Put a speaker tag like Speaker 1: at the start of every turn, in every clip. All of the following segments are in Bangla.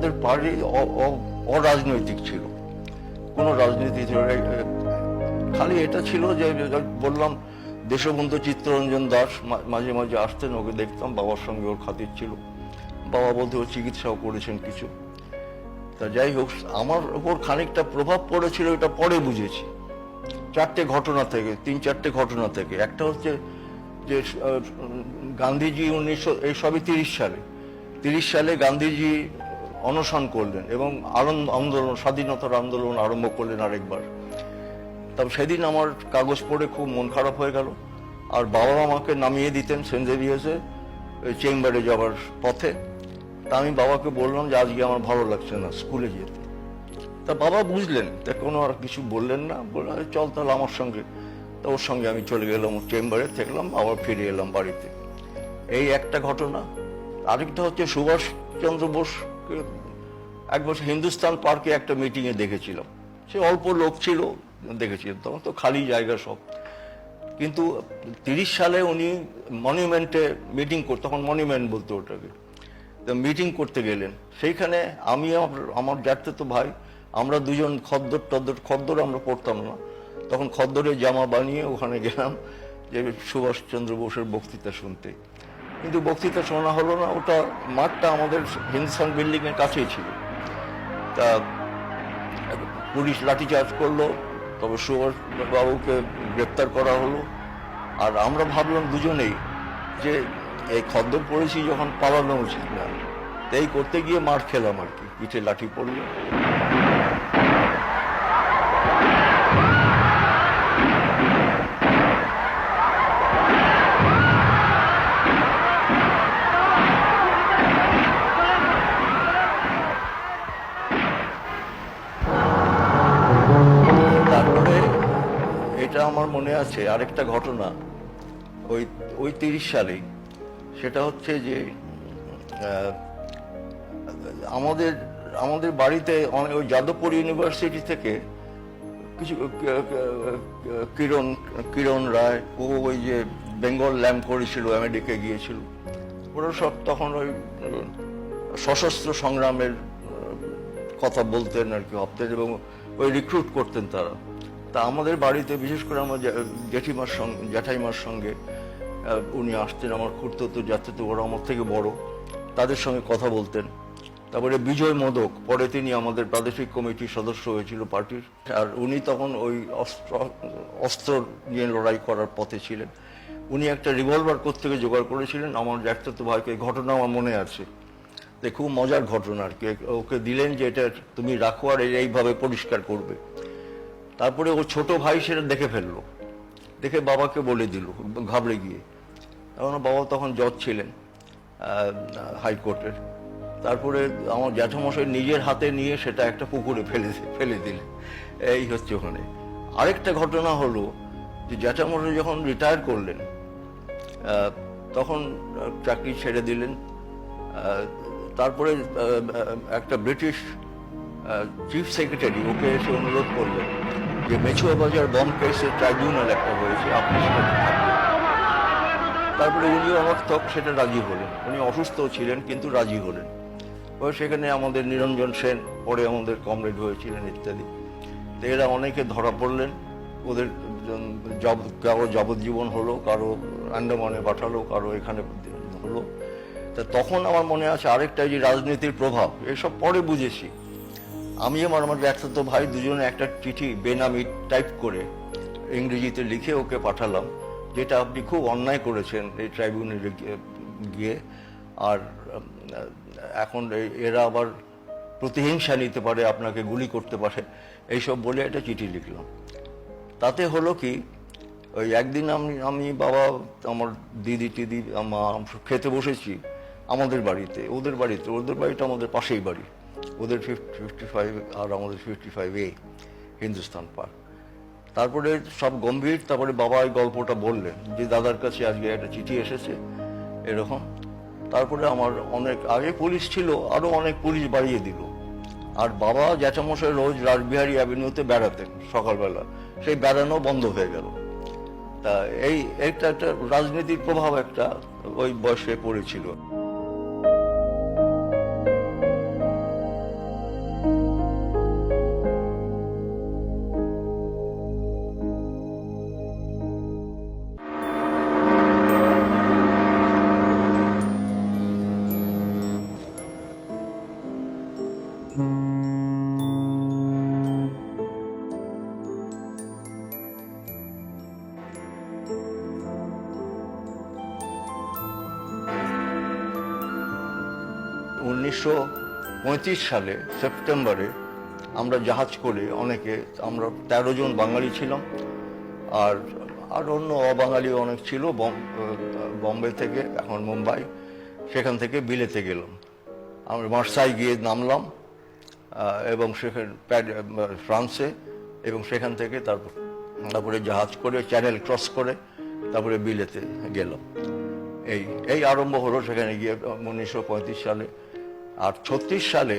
Speaker 1: আমাদের পার্টি অরাজনৈতিক ছিল, কোনো রাজনীতি ছিল না। খালি এটা ছিল যে বললাম, দেশবন্ধু চিত্তরঞ্জন দাস মাঝে মাঝে আসতেন, ওকে দেখতাম, বাবার সঙ্গে ওর খাতির ছিল। বাবা বলতে ও চিকিৎসাও করেছেন কিছু। তা যাই হোক, আমার ওপর খানিকটা প্রভাব পড়েছিল, এটা পরে বুঝেছি। তিন চারটে ঘটনা থেকে। একটা হচ্ছে যে গান্ধীজি এই সবই 30 সালে গান্ধীজি অনশন করলেন এবং আন্দোলন, স্বাধীনতার আন্দোলন আরম্ভ করলেন আরেকবার। তবে সেদিন আমার কাগজ পড়ে খুব মন খারাপ হয়ে গেল। আর বাবা আমাকে নামিয়ে দিতেন সেন্ট জেভিয়ার্সে চেম্বারে যাওয়ার পথে। তা আমি বাবাকে বললাম যে আজকে আমার ভালো লাগছে না স্কুলে যেতে। তা বাবা বুঝলেন, তা কোনো আর কিছু বললেন না, বললেন চল তাহলে আমার সঙ্গে। তা ওর সঙ্গে আমি চলে গেলাম চেম্বারে, থাকলাম, আবার ফিরে এলাম বাড়িতে। এই একটা ঘটনা। আরেকটা হচ্ছে সুভাষচন্দ্র বোসকে একবার হিন্দুস্তান পার্কে একটা মিটিংয়ে দেখেছিলাম। সে অল্প লোক ছিল, দেখেছিলাম, তখন তো খালি জায়গা সব। কিন্তু 30 সালে উনি মনিউমেন্টে মিটিং করতে, তখন মনিউমেন্ট বলতো ওটাকে, তো মিটিং করতে গেলেন। সেইখানে আমি আমার জ্যাঠাতো ভাই, আমরা দুজন খদ্দর আমরা পড়তাম না তখন, খদ্দরের জামা বানিয়ে ওখানে গেলাম যে সুভাষচন্দ্র বোসের বক্তৃতা শুনতে। কিন্তু বক্তৃতা শোনা হলো না, ওটা মাঠটা আমাদের হিন্দুস্তান বিল্ডিং এর কাছেই ছিল। তা পুলিশ লাঠিচার্জ করলো, তবে সুভাষ বাবুকে গ্রেপ্তার করা হলো। আর আমরা ভাবলাম দুজনেই যে এই খদ্দর পড়েছি যখন, পালানো উচিত না। তাই করতে গিয়ে মার খেলাম আর কি, পিঠে লাঠি পড়লো। তারপরে এটা আমার মনে আছে আরেকটা ঘটনা, ওই 30 সালেই। সেটা হচ্ছে যে আমাদের বাড়িতে ওই যাদবপুর ইউনিভার্সিটি থেকে কিছু কিরণ রায়, ও ওই যে বেঙ্গল ল্যাম্প করেছিল, আমেরিকা গিয়েছিল, ওরা সব তখন ওই সশস্ত্র সংগ্রামের কথা বলতেন আর কি, ভাবতেন, এবং ওই রিক্রুট করতেন তারা। তা আমাদের বাড়িতে বিশেষ করে আমার জ্যাঠাইমার সঙ্গে উনি আসতেন, আমার খুড়তো জ্যাঠাতো, ওরা আমার থেকে বড়, তাদের সঙ্গে কথা বলতেন। তারপরে বিজয় মোদক, পরে তিনি আমাদের প্রাদেশিক কমিটির সদস্য হয়েছিল পার্টির। আর উনি তখন ওই অস্ত্র নিয়ে লড়াই করার পথে ছিলেন। উনি একটা রিভলভার কোত্থেকে জোগাড় করেছিলেন আমার জ্যাঠাতো ভাইকে, ঘটনা আমার মনে আছে। খুব মজার ঘটনা আর কি। ওকে দিলেন যে এটা তুমি রাখো আর এইভাবে পরিষ্কার করবে। তারপরে ও ছোট ভাই সেটা দেখে ফেললো, দেখে বাবাকে বলে দিল ঘাবড়ে গিয়ে। এখন বাবা তখন জজ ছিলেন হাইকোর্টের। তারপরে আমার জ্যাঠামশাই নিজের হাতে নিয়ে সেটা একটা পুকুরে ফেলে দিলেন। এই হচ্ছে ওখানে। আরেকটা ঘটনা হলো যে জ্যাঠামশাই যখন রিটায়ার করলেন, তখন চাকরি ছেড়ে দিলেন। তারপরে একটা ব্রিটিশ চিফ সেক্রেটারি ওকে এসে অনুরোধ করলেন যে মেছুয়া বাজার বম কেসের ট্রাইব্যুনাল একটা হয়েছে, আপনি সেটাতে থাকবেন। তারপরে উনিও অনর্থক সেটা রাজি হলেন। উনি অসুস্থ ছিলেন কিন্তু রাজি হলেন। সেখানে আমাদের নিরঞ্জন সেন পরে আমাদের কমরেড হয়েছিলেন ইত্যাদি। তো এরা অনেকে ধরা পড়লেন, ওদের কারো যাবজ্জীবন হলো, কারো আন্দামানে পাঠালো, কারো এখানে হলো। তা তখন আমার মনে আছে আরেকটা যে রাজনীতির প্রভাব, এসব পরে বুঝেছি। আমি আমার একসাথে ভাই দুজনে একটা চিঠি বেনামি টাইপ করে ইংরেজিতে লিখে ওকে পাঠালাম, যেটা আপনি খুব অন্যায় করেছেন এই ট্রাইব্যুনালে গিয়ে। আর এখন এরা আবার প্রতিহিংসা নিতে পারে, আপনাকে গুলি করতে পারে, এইসব বলে একটা চিঠি লিখলাম। তাতে হলো কি, ওই একদিন আমি বাবা, আমার দিদি টিদি, মা খেতে বসেছি আমাদের বাড়িতে। ওদের বাড়িটা আমাদের পাশেই বাড়ি। ওদের 55 আর আমাদের 55A হিন্দুস্তান পার্ক। তারপরে সব গম্ভীর। তারপরে বাবা এই গল্পটা বললেন যে দাদার কাছে আজকে একটা চিঠি এসেছে এরকম। তারপরে আমার অনেক আগে পুলিশ ছিল, আরো অনেক পুলিশ বাড়িয়ে দিল। আর বাবা জ্যাঠামশাই রোজ রাসবিহারী অ্যাভিনিউতে বেড়াতেন সকালবেলা, সেই বেড়ানো বন্ধ হয়ে গেল। তা একটা রাজনীতির প্রভাব একটা ওই বয়সে পড়েছিল। 1935 সালে সেপ্টেম্বরে আমরা জাহাজ করে অনেকে, আমরা 13 জন বাঙালি ছিলাম, আর অন্য অবাঙালি অনেক ছিল, বম্বে থেকে, এখন মুম্বাই, সেখান থেকে বিলেতে গেলাম। আমরা মার্সাই গিয়ে নামলাম এবং সেখানে ফ্রান্সে, এবং সেখান থেকে তারপরে জাহাজ করে চ্যানেল ক্রস করে তারপরে বিলেতে গেলাম। এই আরম্ভ হলো সেখানে গিয়ে 1935 সালে। আর 36 সালে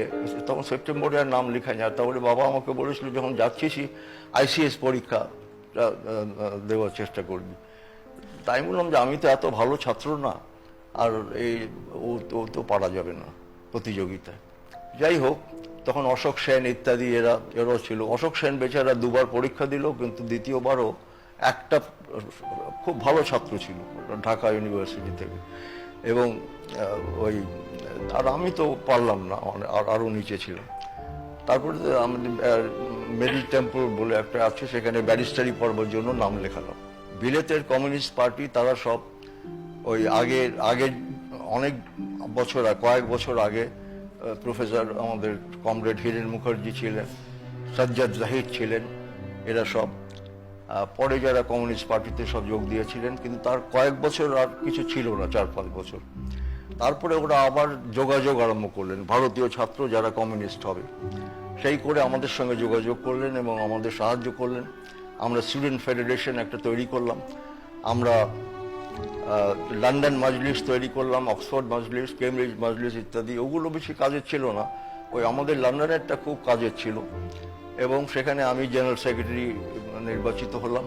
Speaker 1: তখন সেপ্টেম্বরে আর নাম লেখা যায়, তারপরে বাবা আমাকে বলেছিল যখন যাচ্ছিসই ICS পরীক্ষা দেওয়ার চেষ্টা করবি। তাই বললাম যে আমি তো এত ভালো ছাত্র না, আর ও তো পারা যাবে না প্রতিযোগিতায়। যাই হোক, তখন অশোক সেন ইত্যাদি এরাও ছিল। অশোক সেন বেচারা দুবার পরীক্ষা দিল, কিন্তু দ্বিতীয়বারও একটা খুব ভালো ছাত্র ছিল ঢাকা ইউনিভার্সিটি থেকে, এবং আর আমি তো পারলাম না, আরও নিচে ছিলাম। তারপরে আমাদের মেরিল টেম্পল বলে একটা আছে, সেখানে ব্যারিস্টারি পড়বার জন্য নাম লেখালাম। বিলেতের কমিউনিস্ট পার্টি তারা সব ওই আগে অনেক বছর, কয়েক বছর আগে প্রফেসর আমাদের কমরেড হিরেন মুখার্জি ছিলেন, সাজ্জাদ জাহিদ ছিলেন, এরা সব পরে যারা কমিউনিস্ট পার্টিতে সব যোগ দিয়েছিলেন, কিন্তু তার কয়েক বছর আর কিছু ছিল না, 4-5 বছর। তারপরে ওরা আবার যোগাযোগ আরম্ভ করলেন, ভারতীয় ছাত্র যারা কমিউনিস্ট হবে, সেই করে আমাদের সঙ্গে যোগাযোগ করলেন এবং আমাদের সাহায্য করলেন। আমরা স্টুডেন্ট ফেডারেশন একটা তৈরি করলাম, আমরা লন্ডন মজলিস তৈরি করলাম, অক্সফোর্ড মজলিস, কেমব্রিজ মজলিস ইত্যাদি। ওগুলো বেশি কাজের ছিল না, ওই আমাদের লন্ডনেরটা খুব কাজের ছিল, এবং সেখানে আমি জেনারেল সেক্রেটারি নির্বাচিত হলাম।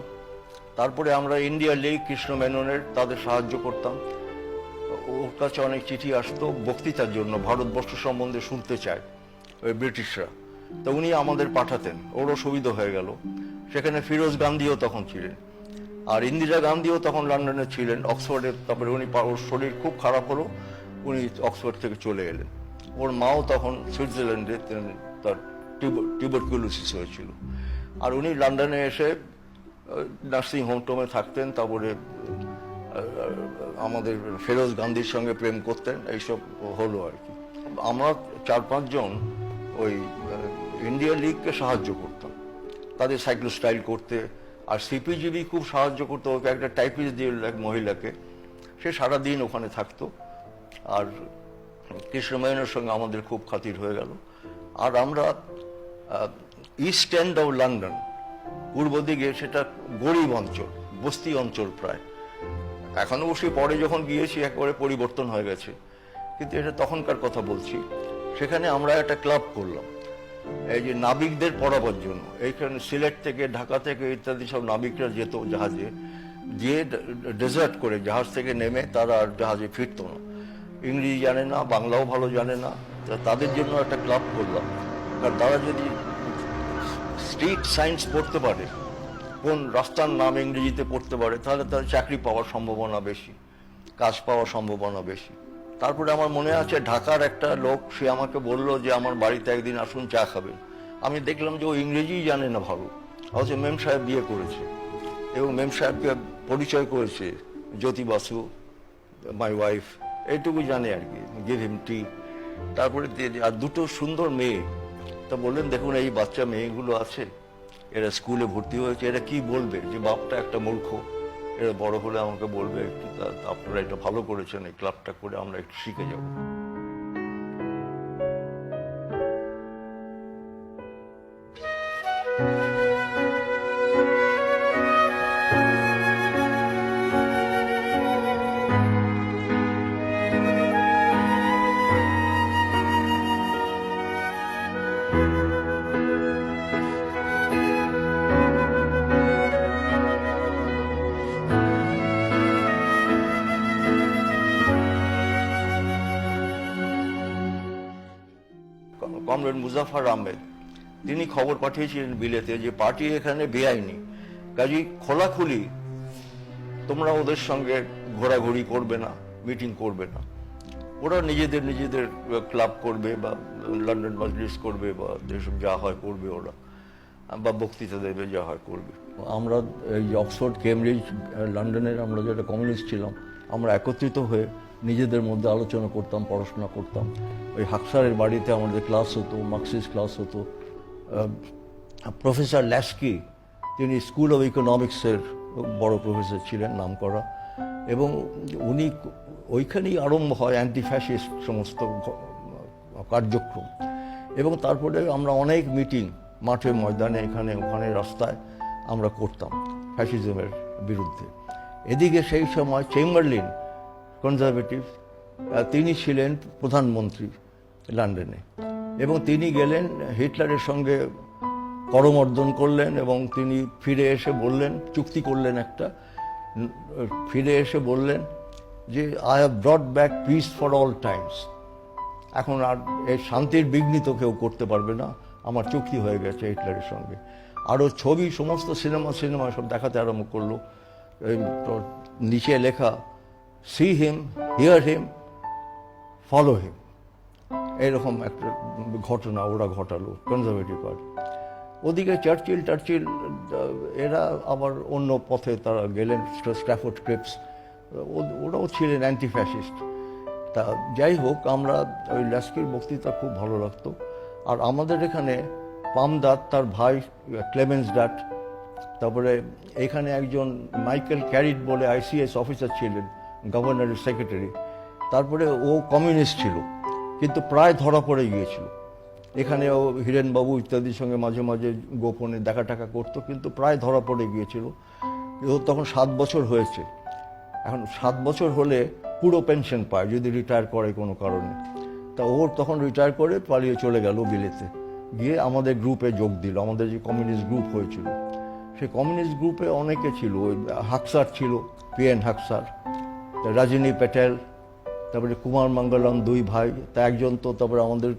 Speaker 1: তারপরে আমরা ইন্ডিয়া লীগ, কৃষ্ণ মেননের, তাদের সাহায্য করতাম। ওর কাছে অনেক চিঠি আসতো বক্তৃতার জন্য, ভারতবর্ষ সম্বন্ধে শুনতে চায় ওই ব্রিটিশরা, তো উনি আমাদের পাঠাতেন, ওরও সুবিধা হয়ে গেল। সেখানে ফিরোজ গান্ধীও তখন ছিলেন, আর ইন্দিরা গান্ধীও তখন লন্ডনে ছিলেন, অক্সফোর্ডে। তারপরে ওর শরীর খুব খারাপ হলো, উনি অক্সফোর্ড থেকে চলে এলেন। ওর মাও তখন সুইজারল্যান্ডে, তার টিউবারকুলোসিস হয়েছিল, আর উনি লন্ডনে এসে নার্সিং হোম টোমে থাকতেন। তারপরে আমাদের ফিরোজ গান্ধীর সঙ্গে প্রেম করতেন, এইসব হলো আর কি। আমরা 4-5 জন ওই ইন্ডিয়া লীগকে সাহায্য করতাম, তাদের সাইক্লোস্টাইল করতে। আর সিপিজিবি খুব সাহায্য করতো, ওকে একটা টাইপিস্ট দিয়ে এক মহিলাকে, সে সারাদিন ওখানে থাকতো। আর কৃষ্ণমেননের সঙ্গে আমাদের খুব খাতির হয়ে গেল। আর আমরা ইস্ট এন্ড অফ লন্ডন, পূর্ব দিকে, সেটা গরিব অঞ্চল, বস্তি অঞ্চল প্রায়। এখনো অবশ্যই পরে যখন গিয়েছি একেবারে পরিবর্তন হয়ে গেছে, কিন্তু এটা তখনকার কথা বলছি। সেখানে আমরা একটা ক্লাব করলাম, এই যে নাবিকদের পড়াবার জন্য। এইখানে সিলেট থেকে, ঢাকা থেকে ইত্যাদি সব নাবিকরা যেত জাহাজে, গিয়ে ডেজার্ট করে জাহাজ থেকে নেমে তারা আর জাহাজে ফিরতো না, ইংরেজি জানে না, বাংলাও ভালো জানে না। তাদের জন্য একটা ক্লাব করলাম, কারণ তারা যদি স্ট্রিট সায়েন্স পড়তে পারে, কোন রাস্তার নাম ইংরেজিতে পড়তে পারে, তাহলে তার চাকরি পাওয়ার সম্ভাবনা বেশি, কাজ পাওয়ার সম্ভাবনা বেশি। তারপরে আমার মনে আছে ঢাকার একটা লোক, সে আমাকে বলল যে আমার বাড়িতে একদিন আসুন, চা খাবেন। আমি দেখলাম যে ও ইংরেজিই জানে না ভালো, অথচ মেম সাহেব বিয়ে করেছে এবং মেম সাহেবকে পরিচয় করেছে, জ্যোতি বাসু মাই ওয়াইফ, এইটুকু জানে আর কি, গিভ হিম টি। তারপরে আর দুটো সুন্দর মেয়ে, তা বললেন দেখুন এই বাচ্চা মেয়েগুলো আছে, এরা স্কুলে ভর্তি হয়েছে, এরা কি বলবে যে বাপটা একটা মূর্খ, এরা বড় হলে আমাকে বলবে একটু আপনারা এটা ভালো করেছেন, এই ক্লাবটা করে আমরা একটু শিখে যাব। কমরেড মুজাফর আহমেদ, তিনি খবর পাঠিয়েছিলেন বিলেতে যে পার্টি এখানে বেআইনি, কাজেই খোলাখুলি তোমরা ওদের সঙ্গে ঘোরাঘুরি করবে না, মিটিং করবে না, ওরা নিজেদের ক্লাব করবে বা লন্ডন মজলিস করবে বা যেসব যা হয় করবে ওরা, বা বক্তৃতা দেবে, যা হয় করবে। আমরা এই অক্সফোর্ড, কেমব্রিজ, লন্ডনের আমরা যেটা কমিউনিস্ট ছিলাম, আমরা একত্রিত হয়ে নিজেদের মধ্যে আলোচনা করতাম, পড়াশোনা করতাম। ওই হাকসারের বাড়িতে আমাদের ক্লাস হতো, মার্কসিস্ট ক্লাস হতো। প্রফেসর ল্যাস্কি, তিনি স্কুল অফ ইকোনমিক্সের বড় প্রফেসর ছিলেন, নাম করা, এবং উনি ওইখানেই আরম্ভ হয় অ্যান্টি ফ্যাসিস্ট সমস্ত কার্যক্রম। এবং তারপরে আমরা অনেক মিটিং মাঠে ময়দানে এখানে ওখানে রাস্তায় আমরা করতাম ফ্যাসিজমের বিরুদ্ধে। এদিকে সেই সময় চেম্বারলিন, কনজারভেটিভ, তিনি ছিলেন প্রধানমন্ত্রী লন্ডনে, এবং তিনি গেলেন হিটলারের সঙ্গে করমর্দন করলেন, এবং তিনি ফিরে এসে বললেন, চুক্তি করলেন একটা, ফিরে এসে বললেন যে I have ব্রট back piece for all Times. এখন আর এই শান্তির বিঘ্নিত কেউ করতে পারবে না, আমার চুক্তি হয়ে গেছে হিটলারের সঙ্গে। আরও ছবি, সমস্ত সিনেমা সব দেখাতে আরম্ভ করলো। নিচে লেখা, see him, here him, follow him. এরকম একটা ঘটনা ওরা ঘটালো কনজারভেটিভ পার্টি। ওদিকে চার্চিল এরা আবার অন্য পথে তারা গেলেন, স্ট্র্যাফোর্ড ক্রিপস, ওরাও ছিলেন অ্যান্টি ফ্যাসিস্ট। তা যাই হোক, আমরা ওই ল্যাস্কির বক্তৃতা খুব ভালো লাগতো। আর আমাদের এখানে পামদাদ, তার ভাই ক্লেমেন্স ডাট, তারপরে এখানে একজন মাইকেল ক্যারিট বলে আইসিএস অফিসার ছিলেন, গভর্নরের সেক্রেটারি। তারপরে ও কমিউনিস্ট ছিল, কিন্তু প্রায় ধরা পড়ে গিয়েছিল। এখানেও হিরেনবাবু ইত্যাদির সঙ্গে মাঝে মাঝে গোপনে দেখা টাকা করতো, কিন্তু প্রায় ধরা পড়ে গিয়েছিল। ও তখন 7 বছর হয়েছে। এখন 7 বছর হলে পুরো পেনশন পায় যদি রিটায়ার করে কোনো কারণে। তা ওর তখন রিটায়ার করে পালিয়ে চলে গেল বিলেতে, গিয়ে আমাদের গ্রুপে যোগ দিল। আমাদের যে কমিউনিস্ট গ্রুপ হয়েছিল, সেই কমিউনিস্ট গ্রুপে অনেকে ছিল। ওই হাকসার ছিল, PN হাকসার, রজনী প্যাটেল, তারপরে কুমার মঙ্গলম, 2 ভাই। তা একজন তো তারপরে আমাদের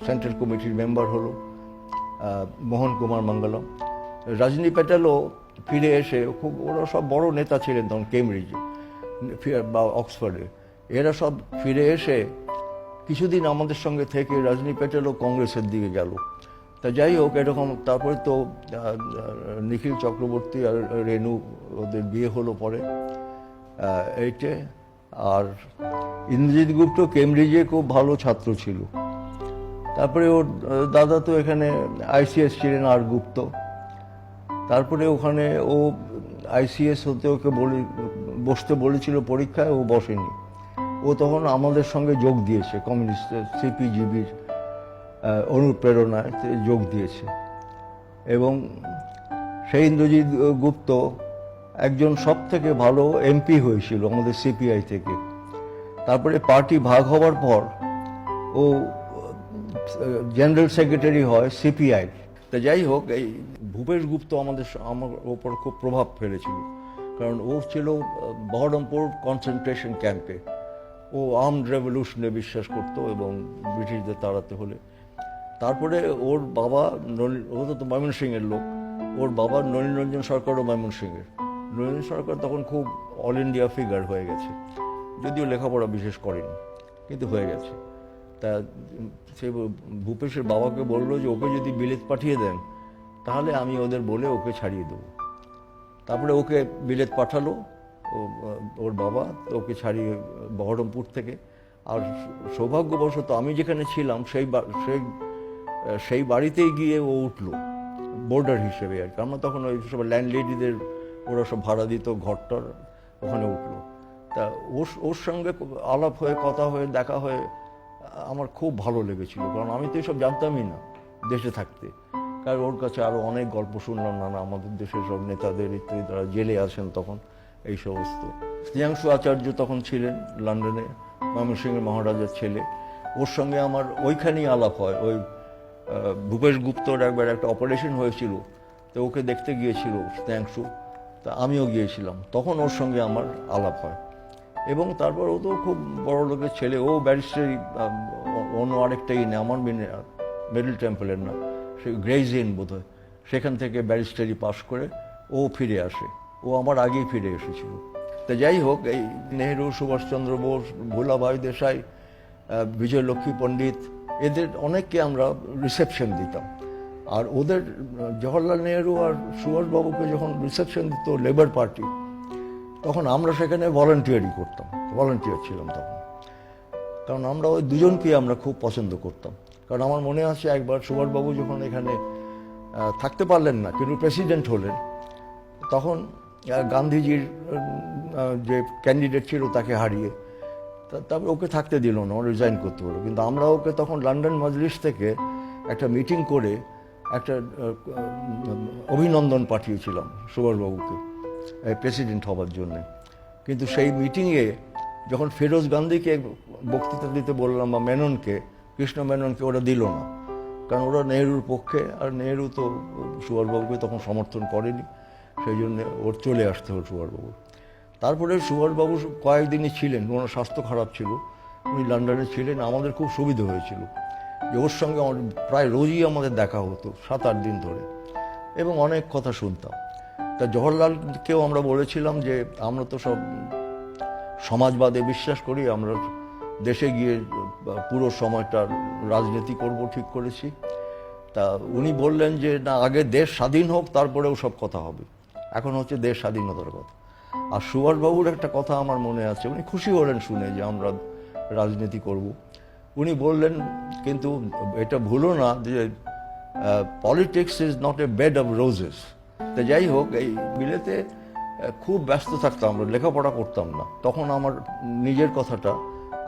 Speaker 1: সেন্ট্রাল কমিটির মেম্বার হলো, মোহন কুমার মঙ্গলম। রজনী প্যাটেলও ফিরে এসে খুব, ওরা সব বড় নেতা ছিলেন তখন কেমব্রিজে বা অক্সফোর্ডে। এরা সব ফিরে এসে কিছুদিন আমাদের সঙ্গে থেকে রজনী প্যাটেলও কংগ্রেসের দিকে গেল। তা যাই হোক, এরকম। তারপরে তো নিখিল চক্রবর্তী আর রেণু, ওদের বিয়ে হলো পরে এইটে। আর ইন্দ্রজিৎ গুপ্ত কেমব্রিজে খুব ভালো ছাত্র ছিল। তারপরে ওর দাদা তো এখানে আইসিএস ছিলেন, আর গুপ্ত। তারপরে ওখানে ও আইসিএস হতে ওকে বসতে বলেছিল পরীক্ষায়, ও বসেনি। ও তখন আমাদের সঙ্গে যোগ দিয়েছে, কমিউনিস্ট সিপিজিবির অনুপ্রেরণায় যোগ দিয়েছে। এবং সেই ইন্দ্রজিৎ গুপ্ত একজন সব থেকে ভালো এমপি হয়েছিল আমাদের সিপিআই থেকে। তারপরে পার্টি ভাগ হওয়ার পর ও জেনারেল সেক্রেটারি হয় সিপিআই। তা যাই হোক, এই ভূপেশ গুপ্ত আমার ওপর খুব প্রভাব ফেলেছিল, কারণ ও ছিল বহরমপুর কনসেন্ট্রেশন ক্যাম্পে। ও আর্মড রেভলিউশনে বিশ্বাস করতো এবং ব্রিটিশদের তাড়াতে হলে। তারপরে ওর বাবা, ও তো ময়মনসিংহের লোক, ওর বাবা নলিনরঞ্জন সরকারও ময়মনসিংহের। নলিন সরকার তখন খুব অল ইন্ডিয়া ফিগার হয়ে গেছে, যদিও লেখাপড়া বিশেষ করেনি, কিন্তু হয়ে গেছে। তা সে ভূপেশের বাবাকে বললো যে ওকে যদি বিলেত পাঠিয়ে দেন তাহলে আমি ওদের বলে ওকে ছাড়িয়ে দেবো। তারপরে ওকে বিলেত পাঠালো ওর বাবা, ওকে ছাড়িয়ে বহরমপুর থেকে। আর সৌভাগ্যবশত আমি যেখানে ছিলাম সেই বাড়িতেই গিয়ে ও উঠলো বোর্ডার হিসেবে। আর কি আমরা তখন ওই সব ল্যান্ডলেডিদের ওরা সব ভাড়া দিত ঘরটার, ওখানে উঠলো। তা ওর সঙ্গে আলাপ হয়ে, কথা হয়ে, দেখা হয়ে আমার খুব ভালো লেগেছিল, কারণ আমি তো এসব জানতামই না দেশে থাকতে। কারণ ওর কাছে আরও অনেক গল্প শুনলাম, নানা আমাদের দেশের সব নেতাদের ইত্যাদি, তারা জেলে আছেন তখন, এই সমস্ত। স্নেহাংশু আচার্য তখন ছিলেন লন্ডনে, ময়মনসিংহের মহারাজার ছেলে। ওর সঙ্গে আমার ওইখানেই আলাপ হয়। ওই ভূপেশ গুপ্তর একবার একটা অপারেশন হয়েছিল, তো ওকে দেখতে গিয়েছিল স্নেহাংশু, তা আমিও গিয়েছিলাম, তখন ওর সঙ্গে আমার আলাপ হয়। এবং তারপর ও তো খুব বড় লোকের ছেলে, ও ব্যারিস্টারি, অন্য আরেকটাই নেই, আমার মিডল টেম্পলের না, সে গ্রেজ ইন বোধহয়, সেখান থেকে ব্যারিস্টারি পাশ করে ও ফিরে আসে। ও আমার আগেই ফিরে এসেছিল। তা যাই হোক, এই নেহেরু, সুভাষচন্দ্র বোস, ভোলাভাই দেশাই, বিজয়লক্ষ্মী পণ্ডিত, এদের অনেককে আমরা রিসেপশন দিতাম। আর ওদের জওহরলাল নেহেরু আর সুভাষবাবুকে যখন রিসেপশন দিত লেবার পার্টি, তখন আমরা সেখানে ভলান্টিয়ারি করতাম। তো
Speaker 2: ভলান্টিয়ার ছিলাম তখন। কারণ আমরা ওই দুজনকেই আমরা খুব পছন্দ করতাম। কারণ আমার মনে আছে একবার সুভাষবাবু যখন এখানে থাকতে পারলেন না, কিন্তু প্রেসিডেন্ট হলেন, তখন গান্ধীজির যে ক্যান্ডিডেট ছিল তাকে হারিয়ে তারপরে ওকে থাকতে দিল না, ও রিজাইন করতে হলো। কিন্তু আমরা ওকে তখন লন্ডন মজলিস থেকে একটা মিটিং করে একটা অভিনন্দন পাঠিয়েছিলাম সুভাষবাবুকে প্রেসিডেন্ট হবার জন্যে। কিন্তু সেই মিটিংয়ে যখন ফিরোজ গান্ধীকে বক্তৃতা দিতে বললাম বা মেননকে, কৃষ্ণ মেননকে, ওরা দিল না। কারণ ওরা নেহরুর পক্ষে, আর নেহরু তো সুভাষবাবুকে তখন সমর্থন করেনি, সেই জন্য ওর চলে আসতে হলো সুভাষবাবু। তারপরে সুভাষবাবু কয়েকদিনই ছিলেন, ওনার স্বাস্থ্য খারাপ ছিল, উনি লন্ডনে ছিলেন। আমাদের খুব সুবিধা হয়েছিল যে ওর সঙ্গে প্রায় রোজই আমাদের দেখা হতো 7-8 দিন ধরে, এবং অনেক কথা শুনতাম। তা জওহরলালকেও আমরা বলেছিলাম যে আমরা তো সব সমাজবাদে বিশ্বাস করি, আমরা দেশে গিয়ে পুরো সময়টা রাজনীতি করব ঠিক করেছি। তা উনি বললেন যে না, আগে দেশ স্বাধীন হোক, তারপরেও সব কথা হবে, এখন হচ্ছে দেশ স্বাধীনতার কথা। আর সুভাষবাবুর একটা কথা আমার মনে আছে, উনি খুশি হলেন শুনে যে আমরা রাজনীতি করব। উনি বললেন, কিন্তু এটা ভুলো না যে politics is not a bed of roses. তো যাই হোক, এই বিলেতে খুব ব্যস্ত থাকতাম, আমরা লেখাপড়া করতাম না। তখন আমার নিজের কথাটা,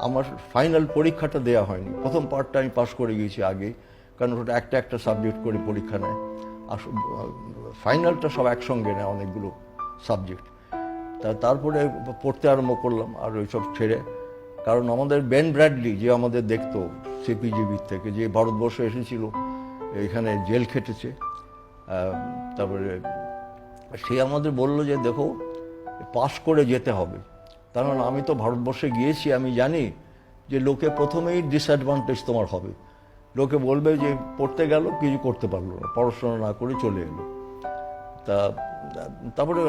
Speaker 2: আমার ফাইনাল পরীক্ষাটা দেওয়া হয়নি। প্রথম পার্টটা আমি পাস করে গিয়েছি আগেই, কারণ ওটা একটা একটা সাবজেক্ট করে পরীক্ষা নেয়, আর ফাইনালটা সব একসঙ্গে নেয়, অনেকগুলো সাবজেক্ট। তারপরে পড়তে আরম্ভ করলাম, আর ওইসব ছেড়ে। কারণ আমাদের বেন ব্র্যাডলি, যে আমাদের দেখতো সিপিজিবির থেকে, যে ভারতবর্ষে এসেছিল, এখানে জেল খেটেছে, তারপরে সে আমাদের বলল যে দেখো, পাস করে যেতে হবে। কারণ আমি তো ভারতবর্ষে গিয়েছি, আমি জানি যে লোকে প্রথমেই ডিসঅ্যাডভান্টেজ তোমার হবে। লোকে বলবে যে পড়তে গেল, কিছু করতে পারলো না, পড়াশোনা না করে চলে এলো। তারপরে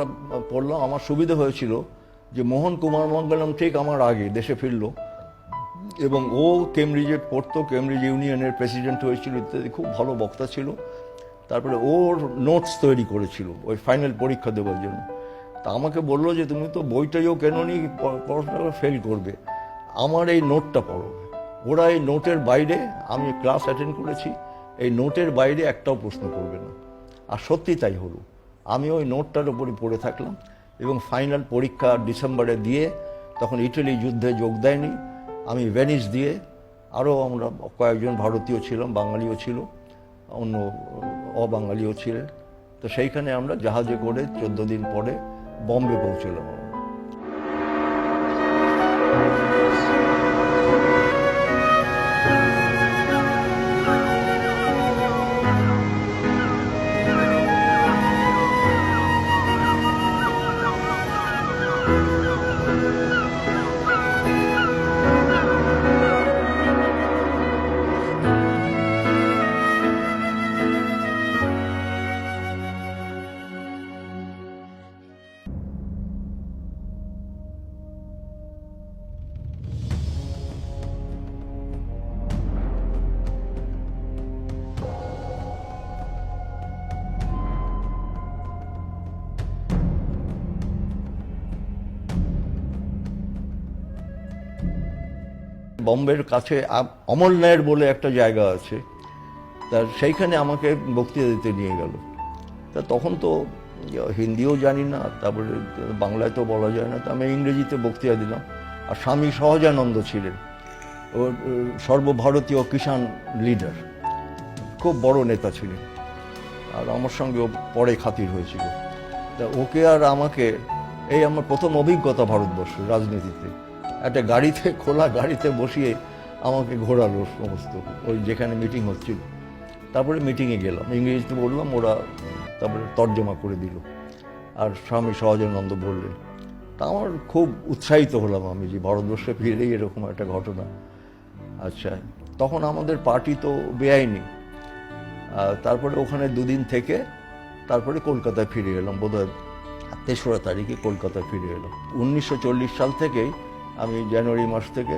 Speaker 2: পড়লাম। আমার সুবিধা হয়েছিল যে মোহন কুমার মঙ্গলম ঠিক আমার আগে দেশে ফিরল, এবং ও কেমব্রিজে পড়তো, কেমব্রিজ ইউনিয়নের প্রেসিডেন্ট হয়েছিল ইত্যাদি, খুব ভালো বক্তা ছিল। তারপরে ওর নোটস তৈরি করেছিল ওই ফাইনাল পরীক্ষা দেওয়ার জন্য। তা আমাকে বললো যে তুমি তো বইটাইও কেননি, পড়াশোনা ফেল করবে, আমার এই নোটটা পড়ো। ওরা এই নোটের বাইরে, আমি ক্লাস অ্যাটেন্ড করেছি, এই নোটের বাইরে একটাও প্রশ্ন করবে না। আর সত্যি তাই হলো, আমি ওই নোটটার উপরই পড়ে থাকলাম, এবং ফাইনাল পরীক্ষা ডিসেম্বরে দিয়ে, তখন ইটালি যুদ্ধে যোগ দেয়নি, আমি ভেনিস দিয়ে, আরও আমরা কয়েকজন ভারতীয় ছিলাম, বাঙালিও ছিল, অন্য অবাঙালিও ছিলেন। তো সেইখানে আমরা জাহাজে করে 14 দিন পরে বম্বে পৌঁছলাম। বম্বের কাছে অমলনগর বলে একটা জায়গা আছে, তা সেইখানে আমাকে বক্তৃতা দিতে নিয়ে গেল। তা তখন তো হিন্দিও জানি না, তারপরে বাংলায় তো বলা যায় না, তো আমি ইংরেজিতে বক্তৃতা দিলাম। আর স্বামী সহজানন্দ ছিলেন, ও সর্বভারতীয় কিষাণ লিডার, খুব বড় নেতা ছিলেন, আর আমার সঙ্গে ও পরে খাতির হয়েছিল। তা ওকে আর আমাকে, এই আমার প্রথম অভিজ্ঞতা ভারতবর্ষের রাজনীতিতে, একটা গাড়িতে, খোলা গাড়িতে বসিয়ে আমাকে ঘোরালো সমস্ত, ওই যেখানে মিটিং হচ্ছিল। তারপরে মিটিংয়ে গেলাম, ইংরেজিতে বললাম, ওরা তারপরে তর্জমা করে দিল, আর স্বামী সহজানন্দ বললেন। তা আমার খুব উৎসাহিত হলাম আমি, যে ভারতবর্ষে ফিরেই এরকম একটা ঘটনা। আচ্ছা, তখন আমাদের পার্টি তো বেআইনি। তারপরে ওখানে 2 দিন থেকে তারপরে কলকাতায় ফিরে এলাম, বোধহয় 3রা তারিখে কলকাতায় ফিরে এলাম। 1940 সাল থেকেই আমি, জানুয়ারি মাস থেকে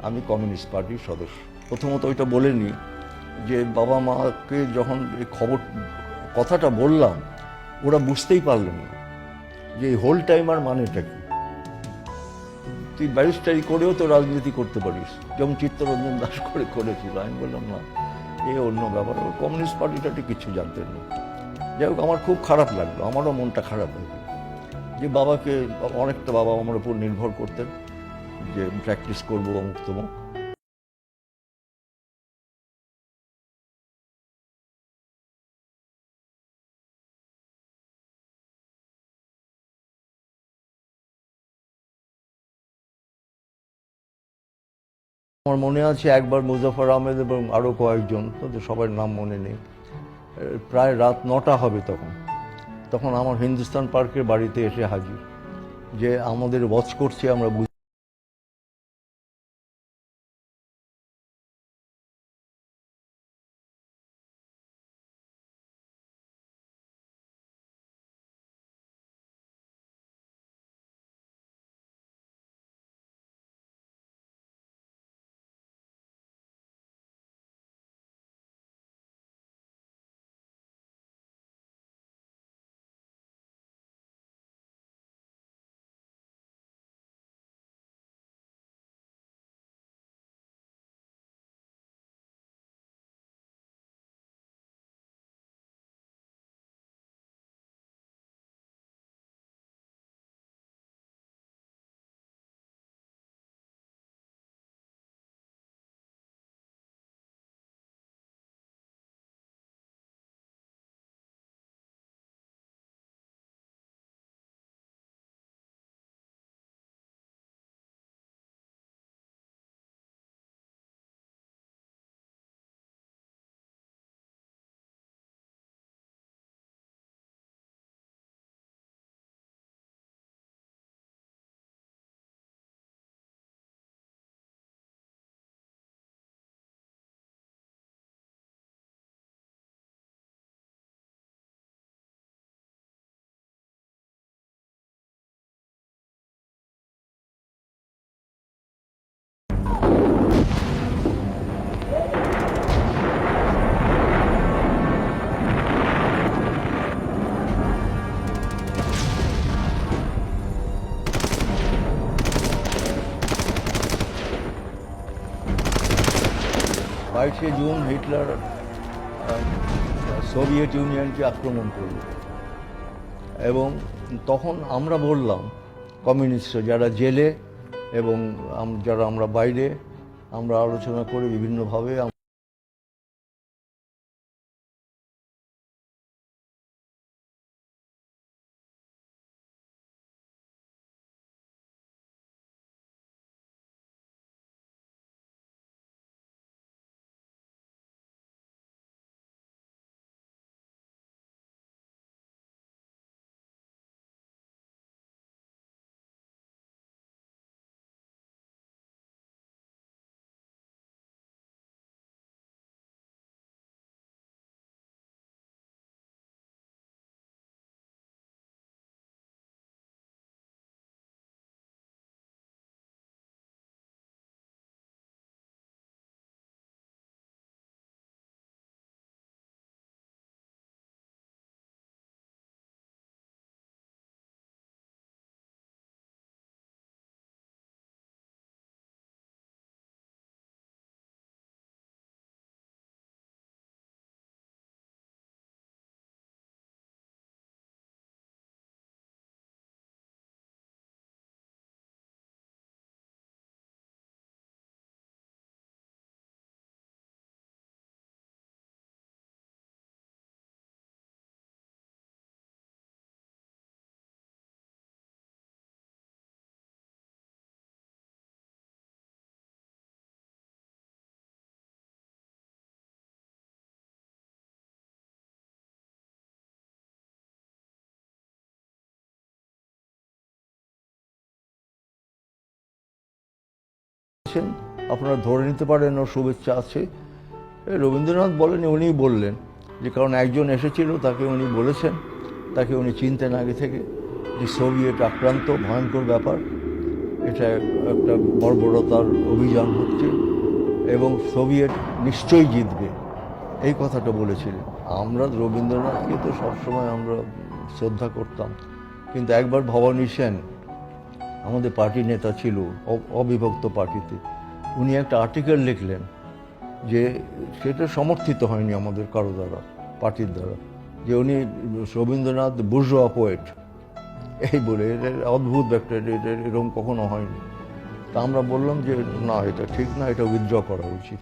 Speaker 2: আমি কমিউনিস্ট পার্টির সদস্য। প্রথমত ওইটা বলে নিই যে বাবা মাকে যখন এই কথাটা বললাম, ওরা বুঝতেই পারলেন না যে হোল টাইমার মানেটা কি। তুই ব্যারিস্টারি করেও তো রাজনীতি করতে পারিস, যেমন চিত্তরঞ্জন দাস করেছিল। আমি বললাম না, এ অন্য ব্যাপার। কমিউনিস্ট পার্টিটাটি কিছু জানতেন না। যাই হোক, আমার খুব খারাপ লাগলো, আমারও মনটা খারাপ হয়ে গেল যে বাবাকে, অনেকটা বাবা আমার উপর নির্ভর করতেন যে প্র্যাকটিস করবো অমুক তমুক। আমার মনে আছে একবার মুজাফর আহমেদ এবং আরও কয়েকজন, তো সবার নাম মনে নেই, প্রায় রাত 9টা হবে তখন আমার হিন্দুস্তান পার্কের বাড়িতে এসে হাজির, যে আমাদের ওয়াচ করছে, আমরা জুন হিটলার সোভিয়েত ইউনিয়নকে আক্রমণ করল, এবং তখন আমরা বললাম কমিউনিস্টরা, যারা জেলে এবং যারা আমরা বাইরে, আমরা আলোচনা করে বিভিন্নভাবে আপনারা ধরে নিতে পারেন ওর শুভেচ্ছা আছে। রবীন্দ্রনাথ বলেন, উনিই বললেন যে, কারণ একজন এসেছিল, তাকে উনি বলেছেন, তাকে উনি চিনতেন আগে থেকে, যে সোভিয়েত আক্রান্ত, ভয়ঙ্কর ব্যাপার, এটা একটা বর্বরতার অভিযান হচ্ছে এবং সোভিয়েত নিশ্চয়ই জিতবে, এই কথাটা বলেছিলেন। আমরা রবীন্দ্রনাথকে তো সবসময় আমরা শ্রদ্ধা করতাম, কিন্তু একবার ভবানী সেন আমাদের পার্টি নেতা ছিল অবিভক্ত পার্টিতে, উনি একটা আর্টিকেল লিখলেন যে সেটা সমর্থিত হয়নি আমাদের কারো দ্বারা, পার্টির দ্বারা, যে উনি রবীন্দ্রনাথ বুর্জোয়া পোয়েট, এই বলে। এটা অদ্ভুত একটা, এটা এরকম কখনো হয়নি। তা আমরা বললাম যে না, এটা ঠিক না, এটা উইথড্র করা উচিত।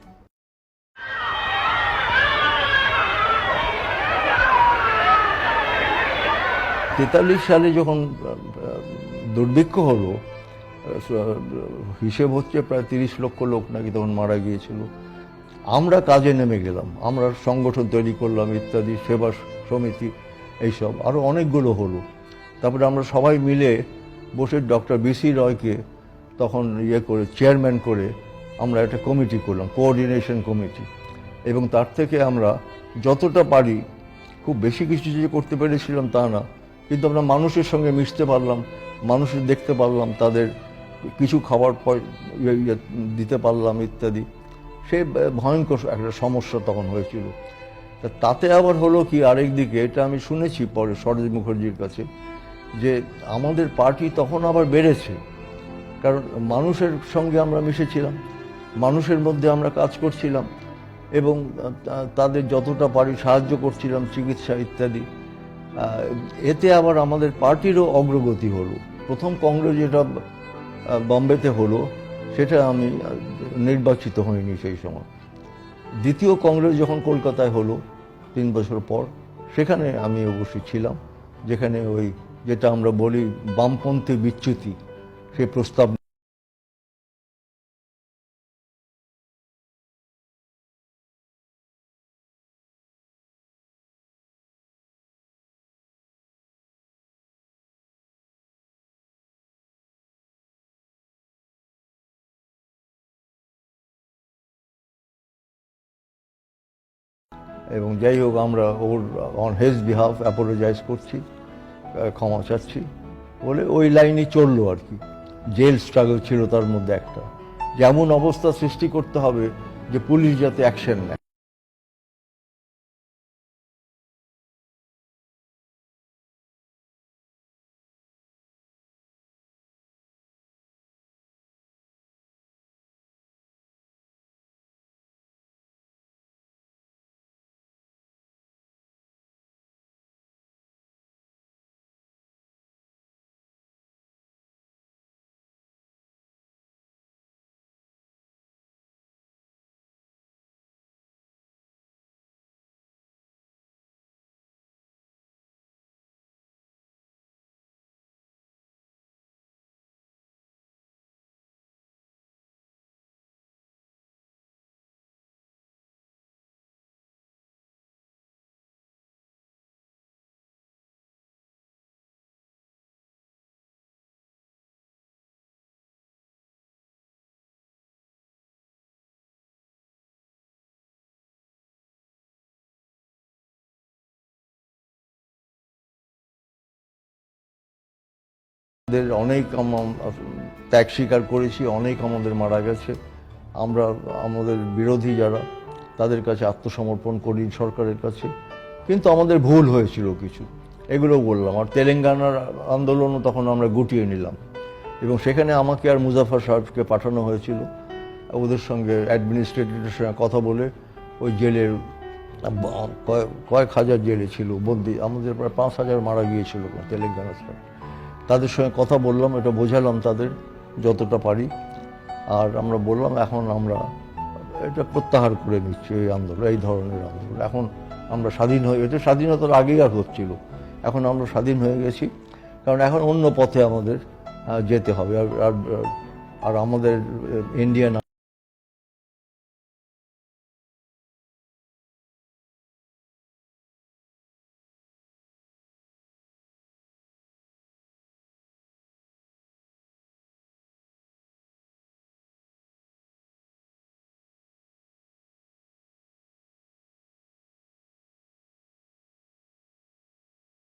Speaker 2: তেতাল্লিশ সালে যখন দুর্ভিক্ষ হলো, হিসেব হচ্ছে প্রায় 30 লক্ষ লোক নাকি তখন মারা গিয়েছিল। আমরা কাজে নেমে গেলাম, আমরা সংগঠন তৈরি করলাম ইত্যাদি, সেবা সমিতি, এইসব আরও অনেকগুলো হলো। তারপরে আমরা সবাই মিলে বসে ডক্টর বিসি রয়কে তখন করে চেয়ারম্যান করে আমরা একটা কমিটি করলাম, কোঅর্ডিনেশন কমিটি। এবং তার থেকে আমরা যতটা পারি, খুব বেশি কিছু যে করতে পেরেছিলাম তা না, কিন্তু আমরা মানুষের সঙ্গে মিশতে পারলাম, মানুষের দেখতে পারলাম, তাদের কিছু খাবার দিতে পারলাম ইত্যাদি। সে ভয়ঙ্কর একটা সমস্যা তখন হয়েছিল। তাতে আবার হলো কি, আরেক দিকে এটা আমি শুনেছি পরে সরোজ মুখার্জির কাছে, যে আমাদের পার্টি তখন আবার বেড়েছে, কারণ মানুষের সঙ্গে আমরা মিশেছিলাম, মানুষের মধ্যে আমরা কাজ করছিলাম এবং তাদের যতটা পারি সাহায্য করছিলাম, চিকিৎসা ইত্যাদি। এতে আবার আমাদের পার্টিরও অগ্রগতি হলো। প্রথম কংগ্রেস যেটা বম্বেতে হলো, সেটা আমি নির্বাচিত হইনি সেই সময়। দ্বিতীয় কংগ্রেস যখন কলকাতায় হলো 3 বছর পর, সেখানে আমি অবশ্যই ছিলাম, যেখানে ওই যেটা আমরা বলি বামপন্থী বিচ্যুতি, সেই প্রস্তাব। এবং যাই হোক, আমরা ওর অন হিজ বিহাফ অ্যাপোলোজাইজ করছি, ক্ষমা চাচ্ছি বলে ওই লাইনই চললো আর কি। জেল স্ট্রাগল ছিল তার মধ্যে একটা, যেমন অবস্থা সৃষ্টি করতে হবে যে পুলিশ যাতে অ্যাকশন নেয়। আমাদের অনেক ত্যাগ স্বীকার করেছি, অনেক আমাদের মারা গেছে। আমরা আমাদের বিরোধী যারা, তাদের কাছে আত্মসমর্পণ করি সরকারের কাছে, কিন্তু আমাদের ভুল হয়েছিল কিছু, এগুলো বললাম। আর তেলেঙ্গানার আন্দোলনও তখন আমরা গুটিয়ে নিলাম এবং সেখানে আমাকে আর মুজাফফর সাহেবকে পাঠানো হয়েছিল। ওদের সঙ্গে অ্যাডমিনিস্ট্রেটরের সঙ্গে কথা বলে ওই জেলের কয়েক হাজার জেলে ছিল বন্দি, আমাদের প্রায় 5,000 মারা গিয়েছিল তেলেঙ্গানা স্টেট। তাদের সঙ্গে কথা বললাম, এটা বোঝালাম তাদের যতটা পারি। আর আমরা বললাম এখন আমরা এটা প্রত্যাহার করে নিচ্ছি, এই আন্দোলন, এই ধরনের আন্দোলন। এখন আমরা স্বাধীন হয়ে, এটা স্বাধীনতার আগেই আর হচ্ছিল, এখন আমরা স্বাধীন হয়ে গেছি, কারণ এখন অন্য পথে আমাদের যেতে হবে। আর আমাদের ইন্ডিয়ান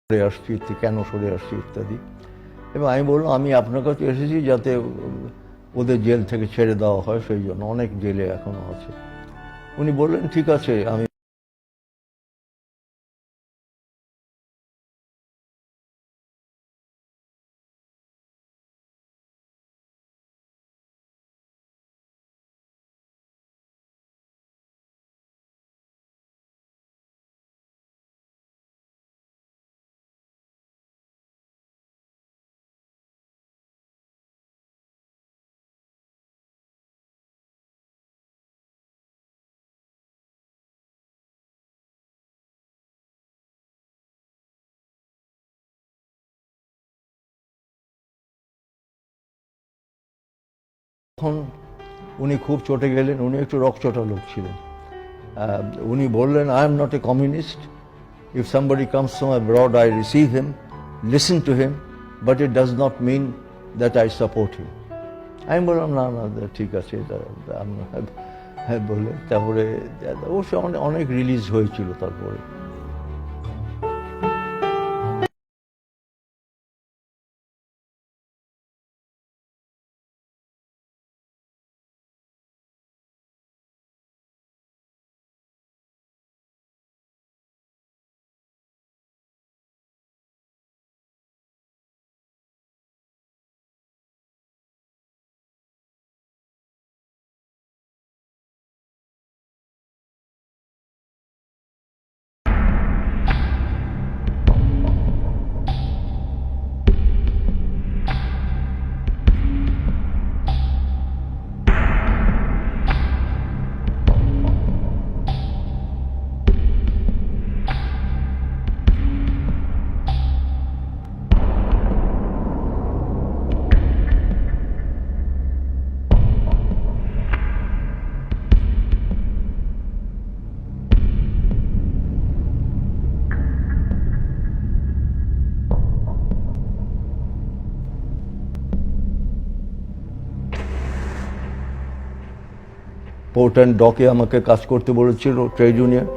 Speaker 2: সরে আসছি, কেন সরে আসছি ইত্যাদি। এবং আমি বললাম আমি আপনার কাছে এসেছি যাতে ওদের জেল থেকে ছেড়ে দেওয়া হয়, সেই জন্য। অনেক জেলে এখনো আছে। উনি বললেন ঠিক আছে, আমি তখন উনি খুব চটে গেলেন, উনি একটু রকচটা লোক ছিলেন। উনি বললেন, I am not a communist, if somebody comes from abroad I receive him, listen to him, but it does not mean that I support him. আমি বললাম না না ঠিক আছে, এটা হ্যাঁ বলে তারপরে অবশ্য অনেক রিলিজ হয়েছিল তারপরে। পোর্ট অ্যান্ড ডকে আমাকে কাজ করতে বলেছিল ট্রেড ইউনিয়ন,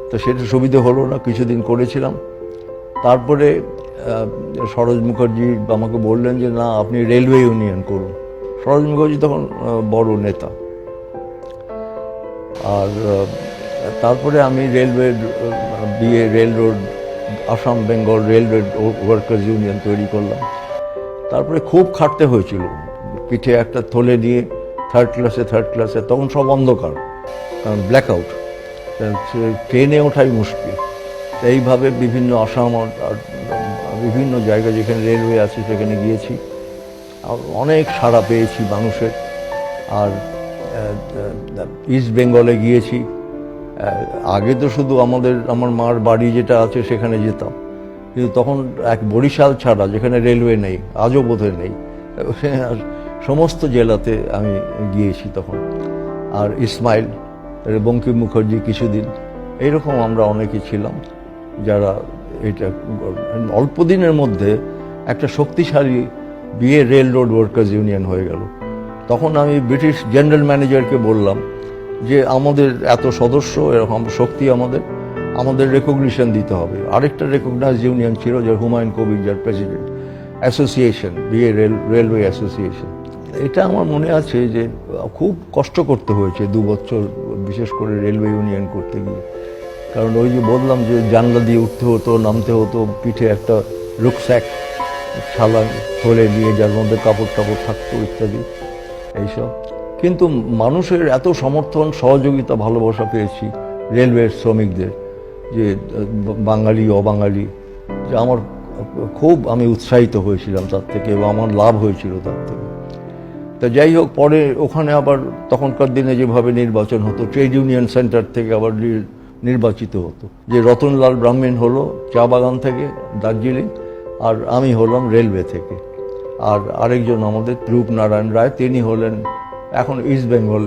Speaker 2: তো সেটা সুবিধে হলো না, কিছুদিন করেছিলাম। তারপরে সরোজ মুখার্জি আমাকে বললেন যে না, আপনি রেলওয়ে ইউনিয়ন করুন। সরোজ মুখার্জি তখন বড় নেতা। আর তারপরে আমি railway rail road, Assam Bengal railway workers union তৈরি করলাম। তারপরে খুব খাটতে হয়েছিল, পিঠে একটা থলে নিয়ে থার্ড ক্লাসে, তখন সব অন্ধকার, কারণ ব্ল্যাক আউট, ট্রেনে ওঠাই মুশকিল। এইভাবে বিভিন্ন আসাম আর বিভিন্ন জায়গা যেখানে রেলওয়ে আছে সেখানে গিয়েছি, অনেক সাড়া পেয়েছি মানুষের। আর ইস্ট বেঙ্গলে গিয়েছি। আগে তো শুধু আমার মার বাড়ি যেটা আছে সেখানে যেতাম, কিন্তু তখন এক বরিশাল ছাড়া যেখানে রেলওয়ে নেই, আজও বোধহয় নেই, সমস্ত জেলাতে আমি গিয়েছি তখন। আর ইসমাইল, বঙ্কিম মুখার্জি কিছুদিন, এইরকম আমরা অনেকে ছিলাম যারা এটা অল্প দিনের মধ্যে একটা শক্তিশালী রেল রোড ওয়ার্কার্স ইউনিয়ন হয়ে গেল। তখন আমি ব্রিটিশ জেনারেল ম্যানেজারকে বললাম যে আমাদের এত সদস্য, এরকম শক্তি, আমাদের রেকগনিশন দিতে হবে। আরেকটা রেকগনাইজ ইউনিয়ন ছিল, যে হুমায়ুন কবির যার প্রেসিডেন্ট, অ্যাসোসিয়েশন, রেলওয়ে অ্যাসোসিয়েশন। এটা আমার মনে আছে যে খুব কষ্ট করতে হয়েছে 2 বছর, বিশেষ করে রেলওয়ে ইউনিয়ন করতে গিয়ে। কারণ ওই যে বললাম যে জানলা দিয়ে উঠতে হতো, নামতে হতো, পিঠে একটা রুকস্যাক, ছালা থলে দিয়ে যার মধ্যে কাপড় টাপড় থাকতো ইত্যাদি এইসব। কিন্তু মানুষের এত সমর্থন, সহযোগিতা, ভালোবাসা পেয়েছি রেলওয়ের শ্রমিকদের, যে বাঙালি অবাঙালি, যে আমার আমি উৎসাহিত হয়েছিলাম তার থেকে, এবং আমার লাভ হয়েছিল তার থেকে। তা যাই হোক, পরে ওখানে আবার তখনকার দিনে যেভাবে নির্বাচন হতো, ট্রেড ইউনিয়ন সেন্টার থেকে আবার নির্বাচিত হতো, যে রতনলাল ব্রাহ্মণ হলো চা বাগান থেকে, দার্জিলিং, আর আমি হলাম রেলওয়ে থেকে। আর আরেকজন আমাদের রূপনারায়ণ রায়, তিনি হলেন এখন ইস্ট বেঙ্গল,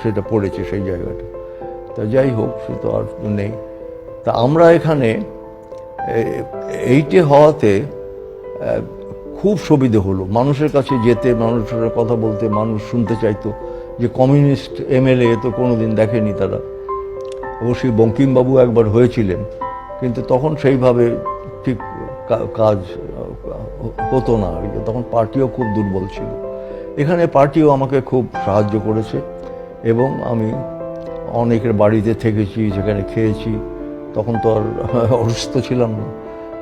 Speaker 2: সেটা পড়েছে সেই জায়গাটা। তা যাই হোক, সে তো আর নেই। তা আমরা এখানে এইটে হওয়াতে খুব সুবিধে হলো, মানুষের কাছে যেতে, মানুষের কথা বলতে, মানুষ শুনতে চাইতো। যে কমিউনিস্ট এমএলএ তো কোনোদিন দেখেনি তারা। অবশ্যই বঙ্কিমবাবু একবার হয়েছিলেন, কিন্তু তখন সেইভাবে ঠিক কাজ হতো না আর কি, তখন পার্টিও খুব দুর্বল ছিল। এখানে পার্টিও আমাকে খুব সাহায্য করেছে, এবং আমি অনেকের বাড়িতে থেকেছি, যেখানে খেয়েছি। তখন তো আর অসুস্থ ছিলাম না,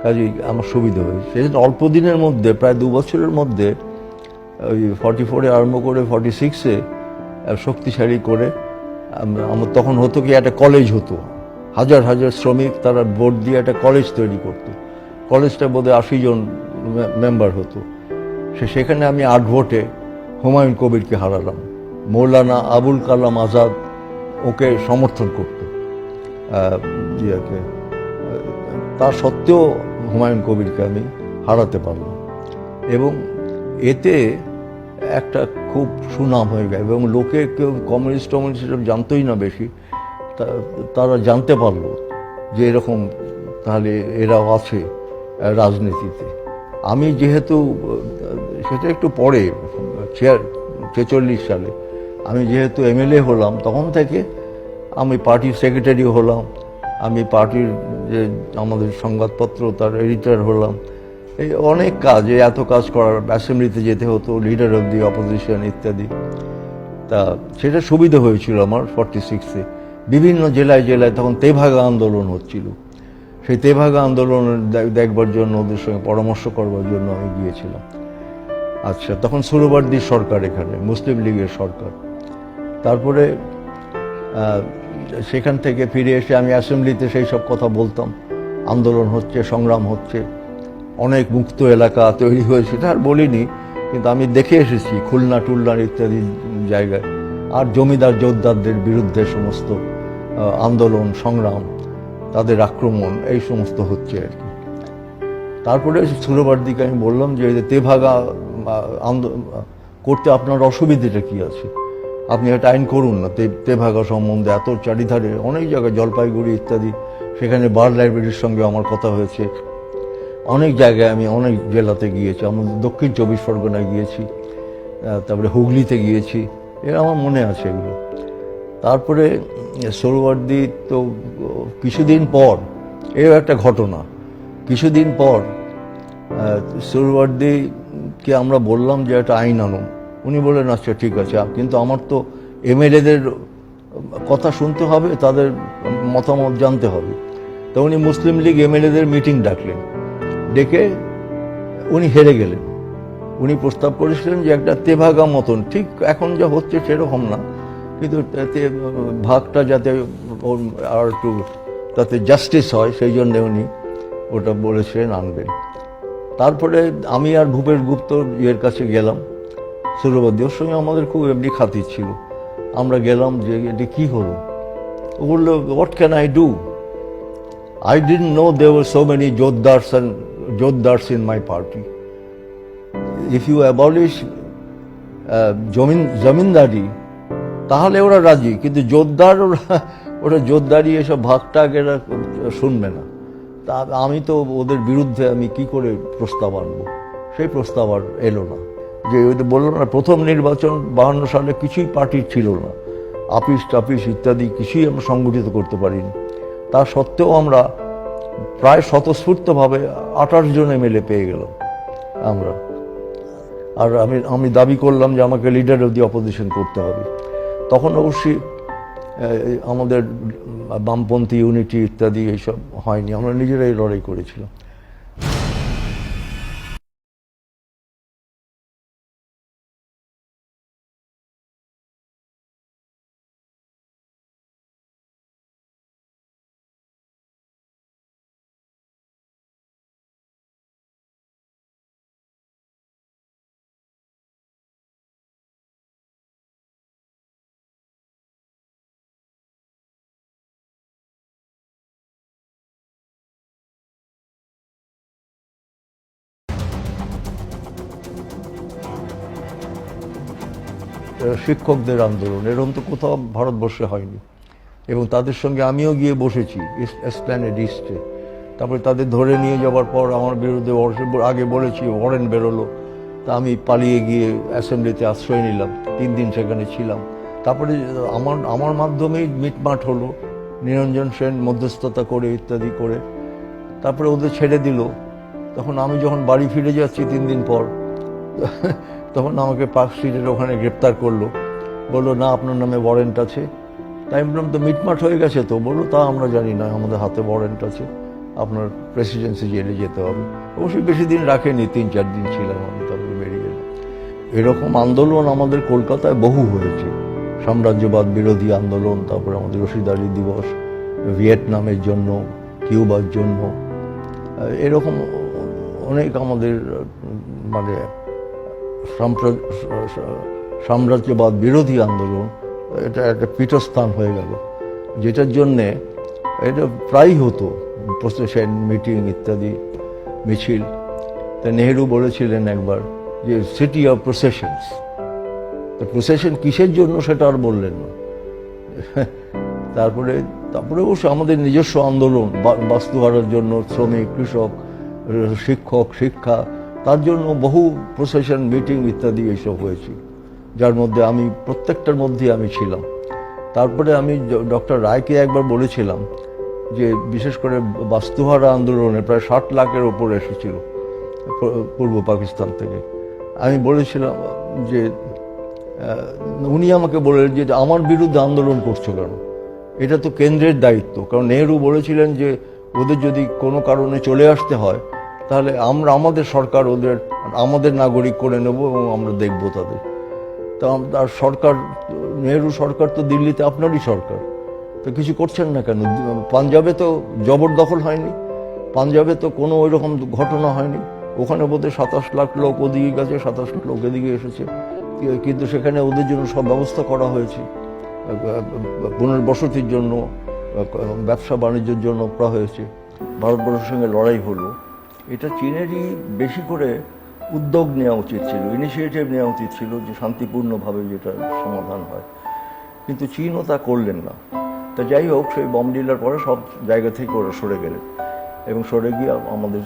Speaker 2: কাজেই আমার সুবিধা হয়েছে। সেই অল্প দিনের মধ্যে, প্রায় 2 বছরের মধ্যে, ওই 44-এ আরম্ভ করে 46-এ শক্তিশালী করে। আমার তখন হতো কি, একটা কলেজ হতো, হাজার হাজার শ্রমিক তারা ভোট দিয়ে একটা কলেজ তৈরি করতো। কলেজটা বোধহয় 80 জন মেম্বার হতো। সেখানে আমি 8 ভোটে হুমায়ুন কবিরকে হারালাম। মৌলানা আবুল কালাম আজাদ ওকে সমর্থন করত, তা সত্ত্বেও হুমায়ুন কবিরকে আমি হারাতে পারলাম। এবং এতে একটা খুব সুনাম হয়ে গেল, এবং লোকে কেউ কমিউনিস্ট এসব জানতোই না বেশি, তারা জানতে পারলো যে এরকম তাহলে এরাও আছে রাজনীতিতে। আমি যেহেতু সেটা একটু পরে 46 সালে আমি যেহেতু এমএলএ হলাম, তখন থেকে আমি পার্টির সেক্রেটারি হলাম, আমি পার্টির যে আমাদের সংবাদপত্র তার এডিটর হলাম, এই অনেক কাজ, এত কাজ করার, অ্যাসেম্বলিতে যেতে হতো, লিডার অফ দি অপোজিশন ইত্যাদি। তা সেটা সুবিধা হয়েছিল আমার 46-এ। বিভিন্ন জেলায় জেলায় তখন তেভাগা আন্দোলন হচ্ছিল, সেই তেভাগা আন্দোলন দেখবার জন্য, ওদের সঙ্গে পরামর্শ করবার জন্য আমি গিয়েছিলাম। আচ্ছা, তখন সুহরাওয়ার্দীর সরকার, এখানে মুসলিম লীগের সরকার। তারপরে সেখান থেকে ফিরে এসে আমি অ্যাসেম্বলিতে সেই সব কথা বলতাম, আন্দোলন হচ্ছে, সংগ্রাম হচ্ছে, অনেক মুক্ত এলাকা তৈরি হয়েছে, সেটা আর বলিনি, কিন্তু আমি দেখে এসেছি খুলনা টুলনার ইত্যাদি জায়গায়। আর জমিদার জোরদারদের বিরুদ্ধে সমস্ত আন্দোলন সংগ্রাম, তাদের আক্রমণ, এই সমস্ত হচ্ছে আর কি। তারপরে সুহরাওয়ার্দীকে আমি বললাম যে তেভাগা করতে আপনার অসুবিধাটা কি আছে, আপনি একটা আইন করুন না তেভাগা সম্বন্ধে। এত চারিধারে অনেক জায়গায়, জলপাইগুড়ি ইত্যাদি, সেখানে বার লাইব্রেরির সঙ্গে আমার কথা হয়েছে, অনেক জায়গায় আমি অনেক জেলাতে গিয়েছি, আমাদের দক্ষিণ 24 পরগনায় গিয়েছি, তারপরে হুগলিতে গিয়েছি, এরা আমার মনে আছে এগুলো। তারপরে সুহরাওয়ার্দী তো কিছুদিন পর, এও একটা ঘটনা, কিছুদিন পর সুহরাওয়ার্দীকে আমরা বললাম যে একটা আইন আনুন। উনি বললেন আচ্ছা ঠিক আছে, কিন্তু আমার তো এমএলএদের কথা শুনতে হবে, তাদের মতামত জানতে হবে। তো উনি মুসলিম লীগ এমএলএদের মিটিং ডাকলেন, ডেকে উনি হেরে গেলেন। উনি প্রস্তাব করেছিলেন যে একটা তেভাগা মতন, ঠিক এখন যা হচ্ছে সেরকম না, কিন্তু ভাগটা যাতে আর একটু তাতে জাস্টিস হয়, সেই জন্য উনি ওটা বলেছিলেন আনবেন। তারপরে আমি আর ভূপেশ গুপ্ত এর কাছে গেলাম, সুহরাওয়ার্দী, ওর সঙ্গে আমাদের খুব এমনি খাতির ছিল। আমরা গেলাম যে এটা কী হলো, ও বললো what can I do, I didn't know there were so many Joddars in my party. If you abolish জমিনদারি, তাহলে ওরা রাজি, কিন্তু জোরদার ওরা জোরদারি এসব ভাগটাগ এরা শুনবে না। তা আমি তো ওদের বিরুদ্ধে আমি কি করে প্রস্তাব আনবো, সেই প্রস্তাব আর এলো না। যে ওই বললো না, প্রথম নির্বাচন 52 সালে কিছুই পার্টির ছিল না, আপিস টাপিস ইত্যাদি কিছুই আমরা সংগঠিত করতে পারিনি। তা সত্ত্বেও আমরা প্রায় স্বতঃস্ফূর্তভাবে 28 জন এমএলএ পেয়ে গেলাম আমরা। আর আমি দাবি করলাম যে আমাকে লিডার অফ দি অপোজিশন করতে হবে। তখন অবশ্যই আমাদের বামপন্থী ইউনিটি ইত্যাদি এইসব হয়নি, আমরা নিজেরাই লড়াই করেছিলাম। শিক্ষকদের আন্দোলন এরকম তো কোথাও ভারতবর্ষে হয়নি, এবং তাদের সঙ্গে আমিও গিয়ে বসেছি এসপ্ল্যানেড ইস্টে। তারপরে তাদের ধরে নিয়ে যাওয়ার পর আমার বিরুদ্ধে আগে বলেছি ওয়ারেন্ট বেরোলো, তা আমি পালিয়ে গিয়ে অ্যাসেম্বলিতে আশ্রয় নিলাম, 3 দিন সেখানে ছিলাম। তারপরে আমার মাধ্যমেই মিটমাট হলো, নিরঞ্জন সেন মধ্যস্থতা করে ইত্যাদি করে তারপরে ওদের ছেড়ে দিল। তখন আমি যখন বাড়ি ফিরে যাচ্ছি 3 দিন পর, তখন আমাকে পার্ক স্ট্রিটের ওখানে গ্রেপ্তার করলো, বললো না আপনার নামে ওয়ারেন্ট আছে। তাই বললাম তো মিটমাট হয়ে গেছে তো, বললো তা আমরা জানি না, আমাদের হাতে ওয়ারেন্ট আছে, আপনার প্রেসিডেন্সি জেলে যেতে হবে। অবশ্যই বেশি দিন রাখেনি, 3-4 দিন ছিলাম আমি, তারপরে বেরিয়ে গেলাম। এরকম আন্দোলন আমাদের কলকাতায় বহু হয়েছে, সাম্রাজ্যবাদ বিরোধী আন্দোলন, তারপরে আমাদের রশিদ আলী দিবস, ভিয়েতনামের জন্য, কিউবার জন্য, এরকম অনেক আমাদের মানে সাম্রাজ্যবাদ বিরোধী আন্দোলন, এটা একটা পীঠস্থান হয়ে গেল, যেটার জন্যে এটা প্রায়ই হতো প্রসেশন, মিটিং ইত্যাদি, মিছিল। তা নেহেরু বলেছিলেন একবার যে সিটি অফ প্রসেশনস, তো প্রসেশন কিসের জন্য সেটা আর বললেন না। তারপরে তারপরে অবশ্য আমাদের নিজস্ব আন্দোলন, বাস্তুহারার জন্য শ্রমিক, কৃষক, শিক্ষক, শিক্ষা, তার জন্য বহু প্রসেশন, মিটিং ইত্যাদি এইসব হয়েছে, যার মধ্যে আমি প্রত্যেকটার মধ্যেই আমি ছিলাম। তারপরে আমি ডক্টর রায়কে একবার বলেছিলাম যে বিশেষ করে বাস্তুহারা আন্দোলনে প্রায় 60 লাখের ওপর এসেছিল পূর্ব পাকিস্তান থেকে। আমি বলেছিলাম যে উনি আমাকে বললেন যে আমার বিরুদ্ধে আন্দোলন করছো কেন, এটা তো কেন্দ্রের দায়িত্ব। কারণ নেহরু বলেছিলেন যে ওদের যদি কোনো কারণে চলে আসতে হয় তাহলে আমরা আমাদের সরকার ওদের আমাদের নাগরিক করে নেব এবং আমরা দেখব তাদের। তা আর সরকার, নেহরু সরকার তো দিল্লিতে আপনারই সরকার, তো কিছু করছেন না কেন? পাঞ্জাবে তো জবরদখল হয়নি, পাঞ্জাবে তো কোনো ওই রকম ঘটনা হয়নি। ওখানে বোধহয় 27 লাখ লোক ওদিকে গেছে, 27 লাখ লোক এদিকে এসেছে, কিন্তু সেখানে ওদের জন্য সব ব্যবস্থা করা হয়েছে, পুনর্বসতির জন্য, ব্যবসা বাণিজ্যের জন্য করা হয়েছে। ভারতবর্ষের সঙ্গে লড়াই হলো, এটা চীনেরই বেশি করে উদ্যোগ নেওয়া উচিত ছিল, ইনিশিয়েটিভ নেওয়া উচিত ছিল যে শান্তিপূর্ণভাবে যেটা সমাধান হয়, কিন্তু চীনও তা করলেন না। তা যাই হোক, সেই বম ডিলার পরে সব জায়গা থেকে ওরা সরে গেলেন এবং সরে গিয়ে আমাদের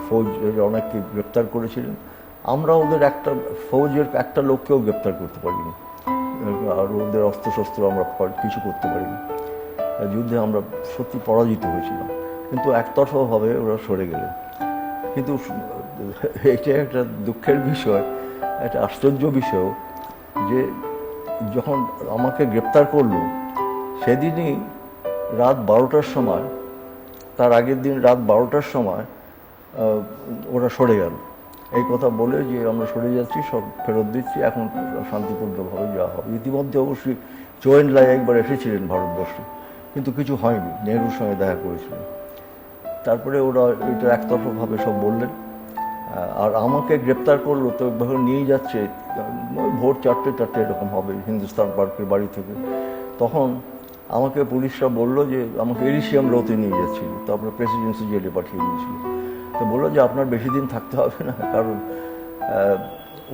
Speaker 2: ফৌজের অনেককে গ্রেপ্তার করেছিলেন। আমরা ওদের একটা ফৌজের একটা লোককেও গ্রেপ্তার করতে পারিনি, আর ওদের অস্ত্রশস্ত্র আমরা কিছু করতে পারিনি। যুদ্ধে আমরা সত্যি পরাজিত হয়েছিলাম, কিন্তু একতরফাভাবে ওরা সরে গেলেন। কিন্তু এটা একটা দুঃখের বিষয়, একটা আশ্চর্য বিষয় যে যখন আমাকে গ্রেপ্তার করলো সেদিনই রাত 12টার সময়, তার আগের দিন রাত 12টার সময় ওরা সরে গেল, এই কথা বলে যে আমরা সরে যাচ্ছি, সব ফেরত দিচ্ছি, এখন শান্তিপূর্ণভাবে যাওয়া হবে। ইতিমধ্যে অবশ্যই চৌ এন-লাই একবার এসেছিলেন ভারতবর্ষে, কিন্তু কিছু হয়নি, নেহরুর সঙ্গে দেখা করেছিলেন। তারপরে ওরা এটা একতরফাভাবে সব বললেন, আর আমাকে গ্রেপ্তার করলো, তো নিয়ে যাচ্ছে ভোর 4টে এরকম হবে হিন্দুস্তান পার্কের বাড়ি থেকে। তখন আমাকে পুলিশরা বললো যে আমাকে এলিশিয়াম রোতে নিয়ে যাচ্ছিল, তো আপনার প্রেসিডেন্সি জেলে পাঠিয়ে দিয়েছিল। তো বললো যে আপনার বেশি দিন থাকতে হবে না, কারণ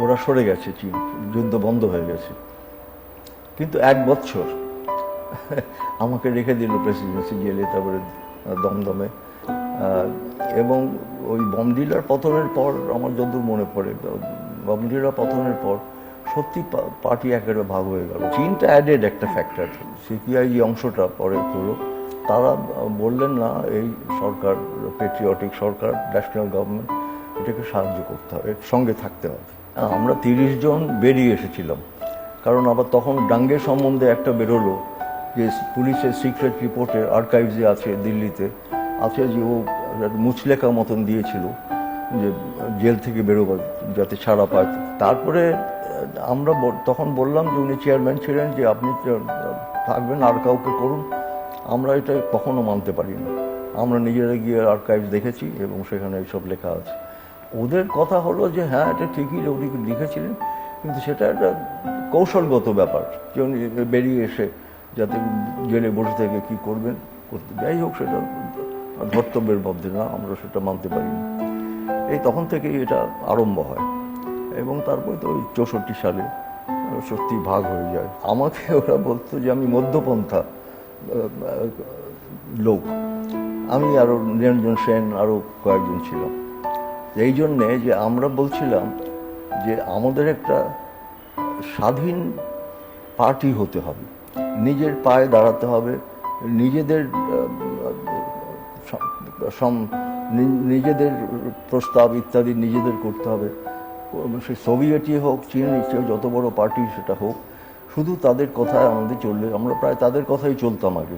Speaker 2: ওরা সরে গেছে, চীন, যুদ্ধ বন্ধ হয়ে গেছে। কিন্তু 1 বছর আমাকে রেখে দিল প্রেসিডেন্সি জেলে, তারপরে দমদমে। এবং ওই বম ডিলার পতনের পর আমার যতদূর মনে পড়ে, বম ডিলার পতনের পর সত্যি পার্টি একেবারে ভাগ হয়ে গেল। চীনটা অ্যাডেড একটা ফ্যাক্টর। সিপিআই যে অংশটা পরে হলো, তারা বললেন না এই সরকার পেট্রিয়টিক সরকার, ন্যাশনাল গভর্নমেন্ট, এটাকে সাহায্য করতে হবে, সঙ্গে থাকতে হবে। আমরা 30 জন বেরিয়ে এসেছিলাম, কারণ আবার তখন ডাঙ্গে সম্বন্ধে একটা বেরোলো যে পুলিশের সিক্রেট রিপোর্টে আর্কাইভসে আছে, দিল্লিতে আছে, যে ও মুচলেখা মতন দিয়েছিল যে জেল থেকে বেরোবার যাতে ছাড়া পায়। তারপরে আমরা তখন বললাম যে উনি চেয়ারম্যান ছিলেন, যে আপনি থাকবেন, আর কাউকে করুন। আমরা এটা কখনো মানতে পারি না। আমরা নিজেরা গিয়ে আর্কাইভস দেখেছি এবং সেখানে এইসব লেখা আছে। ওদের কথা হলো যে হ্যাঁ, এটা ঠিকই উনি লিখেছিলেন, কিন্তু সেটা একটা কৌশলগত ব্যাপার, যে উনি বেরিয়ে এসে যাতে জেলে বসে থেকে কী করবেন করতে। যাই হোক, সেটা ধর্তব্যের মধ্যে না, আমরা সেটা মানতে পারিনি। এই তখন থেকেই এটা আরম্ভ হয় এবং তারপরে তো ওই 64 সালে সত্যি ভাগ হয়ে যায়। আমাকে ওরা বলতো যে আমি মধ্যপন্থা লোক, আমি আরও নিরঞ্জন সেন, আরও কয়েকজন ছিলাম। এই জন্যে যে আমরা বলছিলাম যে আমাদের একটা স্বাধীন পার্টি হতে হবে, নিজের পায়ে দাঁড়াতে হবে, নিজেদের নিজেদের প্রস্তাব ইত্যাদি নিজেদের করতে হবে। সে সোভিয়েটই হোক, চীন যত বড় পার্টি সেটা হোক, শুধু তাদের কথায় আমাদের চললে, আমরা প্রায় তাদের কথাই চলতাম আগে,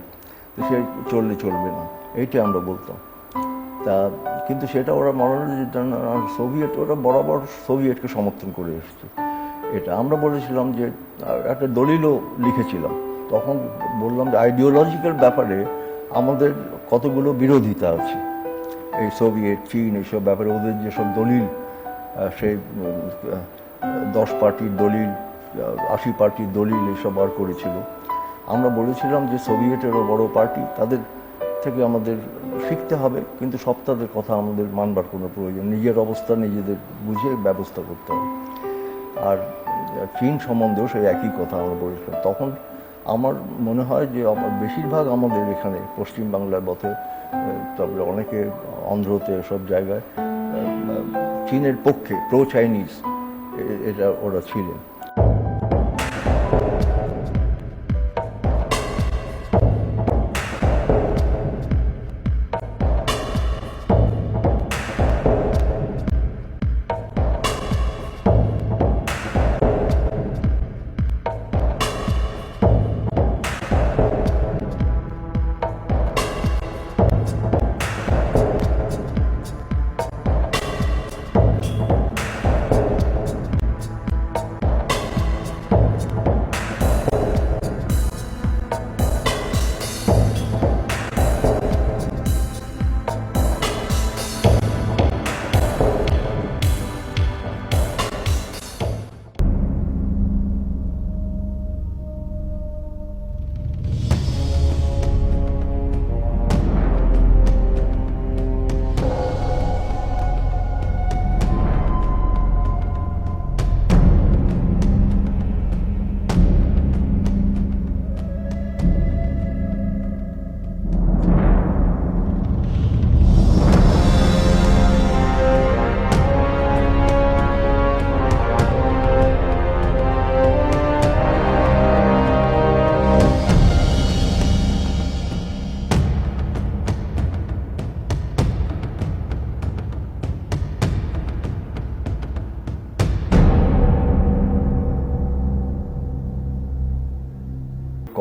Speaker 2: তো সে চললে চলবে না, এইটা আমরা বলতাম। তা কিন্তু সেটা ওরা সোভিয়েট, ওরা বরাবর সোভিয়েটকে সমর্থন করে এসেছে। এটা আমরা বলেছিলাম যে একটা দলিলও লিখেছিলাম, তখন বললাম যে আইডিওলজিক্যাল ব্যাপারে আমাদের কতগুলো বিরোধিতা আছে, এই সোভিয়েট, চীন, এইসব ব্যাপারে ওদের যেসব দলিল, সেই 10 পার্টির দলিল, 80 পার্টির দলিল এইসব বার করেছিল। আমরা বলেছিলাম যে সোভিয়েটেরও বড় পার্টি, তাদের থেকে আমাদের শিখতে হবে, কিন্তু সব তাদের কথা আমাদের মানবার কোনো প্রয়োজন, নিজের অবস্থা নিজেদের বুঝে ব্যবস্থা করতে হবে। আর চীন সম্বন্ধেও সেই একই কথা আমরা বলেছিলাম। তখন আমার মনে হয় যে বেশিরভাগ আমাদের এখানে পশ্চিমবাংলার পথে, তারপরে অনেকে অন্ধ্রতে সব জায়গায় চীনের পক্ষে, প্রো চাইনিজ এটা ওরা ছিলেন।